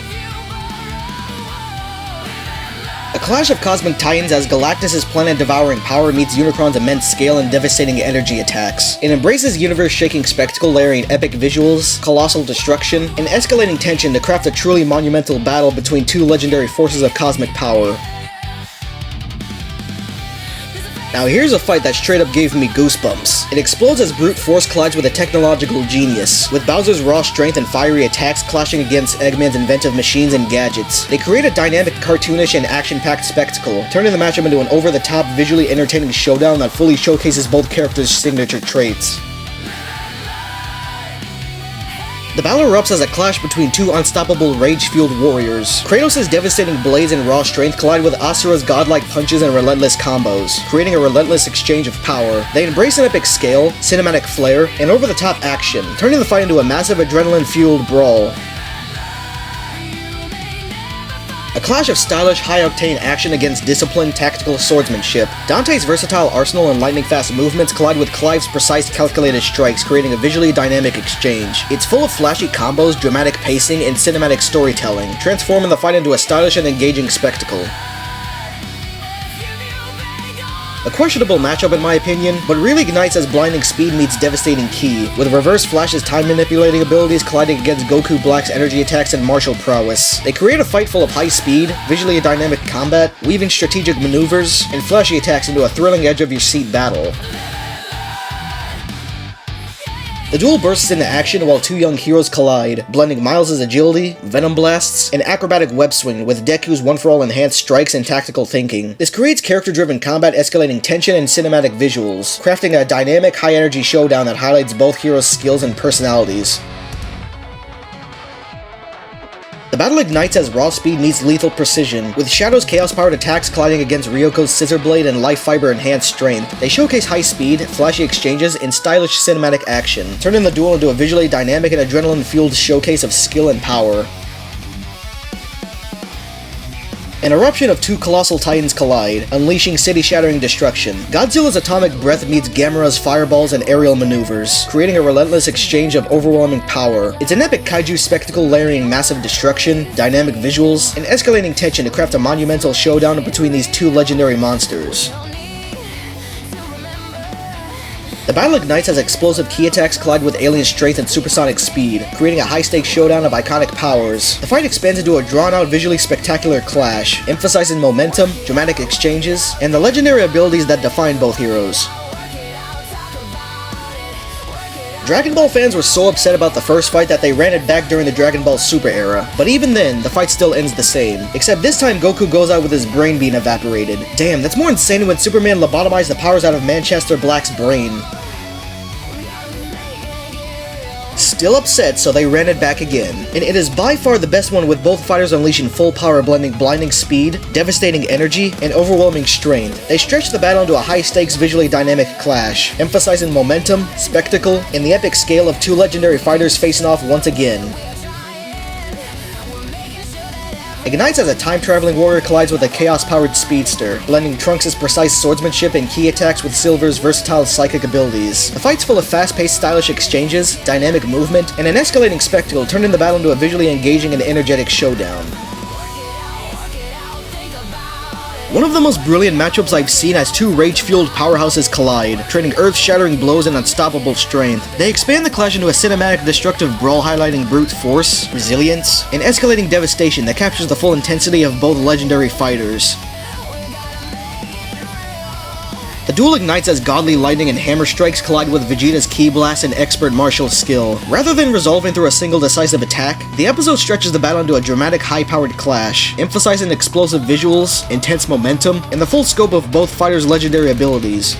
A clash of cosmic titans as Galactus' planet-devouring power meets Unicron's immense scale and devastating energy attacks. It embraces universe-shaking spectacle, layering epic visuals, colossal destruction, and escalating tension to craft a truly monumental battle between two legendary forces of cosmic power. Now here's a fight that straight up gave me goosebumps. It explodes as brute force collides with a technological genius, with Bowser's raw strength and fiery attacks clashing against Eggman's inventive machines and gadgets. They create a dynamic, cartoonish, and action-packed spectacle, turning the matchup into an over-the-top, visually entertaining showdown that fully showcases both characters' signature traits. The battle erupts as a clash between two unstoppable rage-fueled warriors. Kratos' devastating blades and raw strength collide with Asura's godlike punches and relentless combos, creating a relentless exchange of power. They embrace an epic scale, cinematic flair, and over-the-top action, turning the fight into a massive adrenaline-fueled brawl. A clash of stylish, high-octane action against disciplined, tactical swordsmanship. Dante's versatile arsenal and lightning-fast movements collide with Clive's precise, calculated strikes, creating a visually dynamic exchange. It's full of flashy combos, dramatic pacing, and cinematic storytelling, transforming the fight into a stylish and engaging spectacle. A questionable matchup in my opinion, but really ignites as blinding speed meets devastating ki, with Reverse Flash's time-manipulating abilities colliding against Goku Black's energy attacks and martial prowess. They create a fight full of high speed, visually dynamic combat, weaving strategic maneuvers, and flashy attacks into a thrilling edge-of-your-seat battle. The duel bursts into action while two young heroes collide, blending Miles' agility, venom blasts, and acrobatic web swing with Deku's one-for-all enhanced strikes and tactical thinking. This creates character-driven combat, escalating tension and cinematic visuals, crafting a dynamic, high-energy showdown that highlights both heroes' skills and personalities. The battle ignites as raw speed meets lethal precision, with Shadow's chaos-powered attacks colliding against Ryoko's Scissor Blade and Life Fiber enhanced strength. They showcase high speed, flashy exchanges, and stylish cinematic action, turning the duel into a visually dynamic and adrenaline-fueled showcase of skill and power. An eruption of two colossal titans collide, unleashing city-shattering destruction. Godzilla's atomic breath meets Gamera's fireballs and aerial maneuvers, creating a relentless exchange of overwhelming power. It's an epic kaiju spectacle layering massive destruction, dynamic visuals, and escalating tension to craft a monumental showdown between these two legendary monsters. The battle ignites as explosive ki attacks collide with alien strength and supersonic speed, creating a high-stakes showdown of iconic powers. The fight expands into a drawn-out, visually spectacular clash, emphasizing momentum, dramatic exchanges, and the legendary abilities that define both heroes. Dragon Ball fans were so upset about the first fight that they ran it back during the Dragon Ball Super era, but even then, the fight still ends the same, except this time Goku goes out with his brain being evaporated. Damn, that's more insane when Superman lobotomized the powers out of Manchester Black's brain. Still upset, so they ran it back again, and it is by far the best one, with both fighters unleashing full power, blending blinding speed, devastating energy, and overwhelming strength. They stretch the battle into a high-stakes, visually dynamic clash, emphasizing momentum, spectacle, and the epic scale of two legendary fighters facing off once again. Ignites as a time-traveling warrior collides with a chaos-powered speedster, blending Trunks' precise swordsmanship and ki attacks with Silver's versatile psychic abilities. The fight's full of fast-paced, stylish exchanges, dynamic movement, and an escalating spectacle, turning the battle into a visually engaging and energetic showdown. One of the most brilliant matchups I've seen as two rage-fueled powerhouses collide, trading earth-shattering blows and unstoppable strength. They expand the clash into a cinematic, destructive brawl highlighting brute force, resilience, and escalating devastation that captures the full intensity of both legendary fighters. The duel ignites as godly lightning and hammer strikes collide with Vegeta's ki blast and expert martial skill. Rather than resolving through a single decisive attack, the episode stretches the battle into a dramatic, high-powered clash, emphasizing explosive visuals, intense momentum, and the full scope of both fighters' legendary abilities.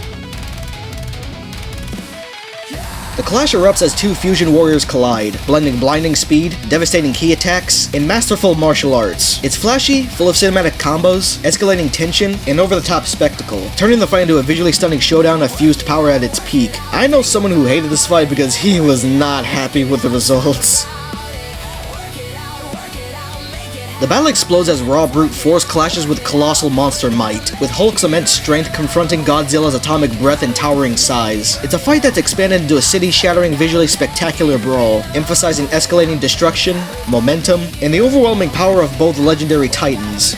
The clash erupts as two fusion warriors collide, blending blinding speed, devastating ki attacks, and masterful martial arts. It's flashy, full of cinematic combos, escalating tension, and over-the-top spectacle, turning the fight into a visually stunning showdown of fused power at its peak. I know someone who hated this fight because he was not happy with the results. The battle explodes as raw brute force clashes with colossal monster might, with Hulk's immense strength confronting Godzilla's atomic breath and towering size. It's a fight that's expanded into a city-shattering, visually spectacular brawl, emphasizing escalating destruction, momentum, and the overwhelming power of both legendary titans.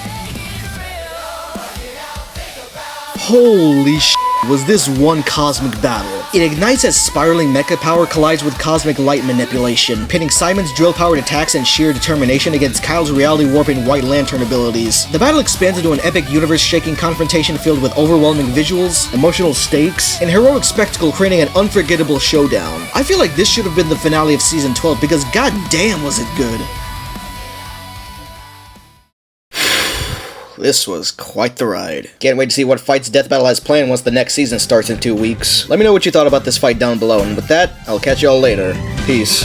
Holy sh**. was this one cosmic battle. It ignites as spiraling mecha power collides with cosmic light manipulation, pitting Simon's drill-powered attacks and sheer determination against Kyle's reality-warping White Lantern abilities. The battle expands into an epic universe-shaking confrontation filled with overwhelming visuals, emotional stakes, and heroic spectacle, creating an unforgettable showdown. I feel like this should have been the finale of Season 12 because goddamn was it good. This was quite the ride. Can't wait to see what fights Death Battle has planned once the next season starts in 2 weeks. Let me know what you thought about this fight down below, and with that, I'll catch y'all later. Peace.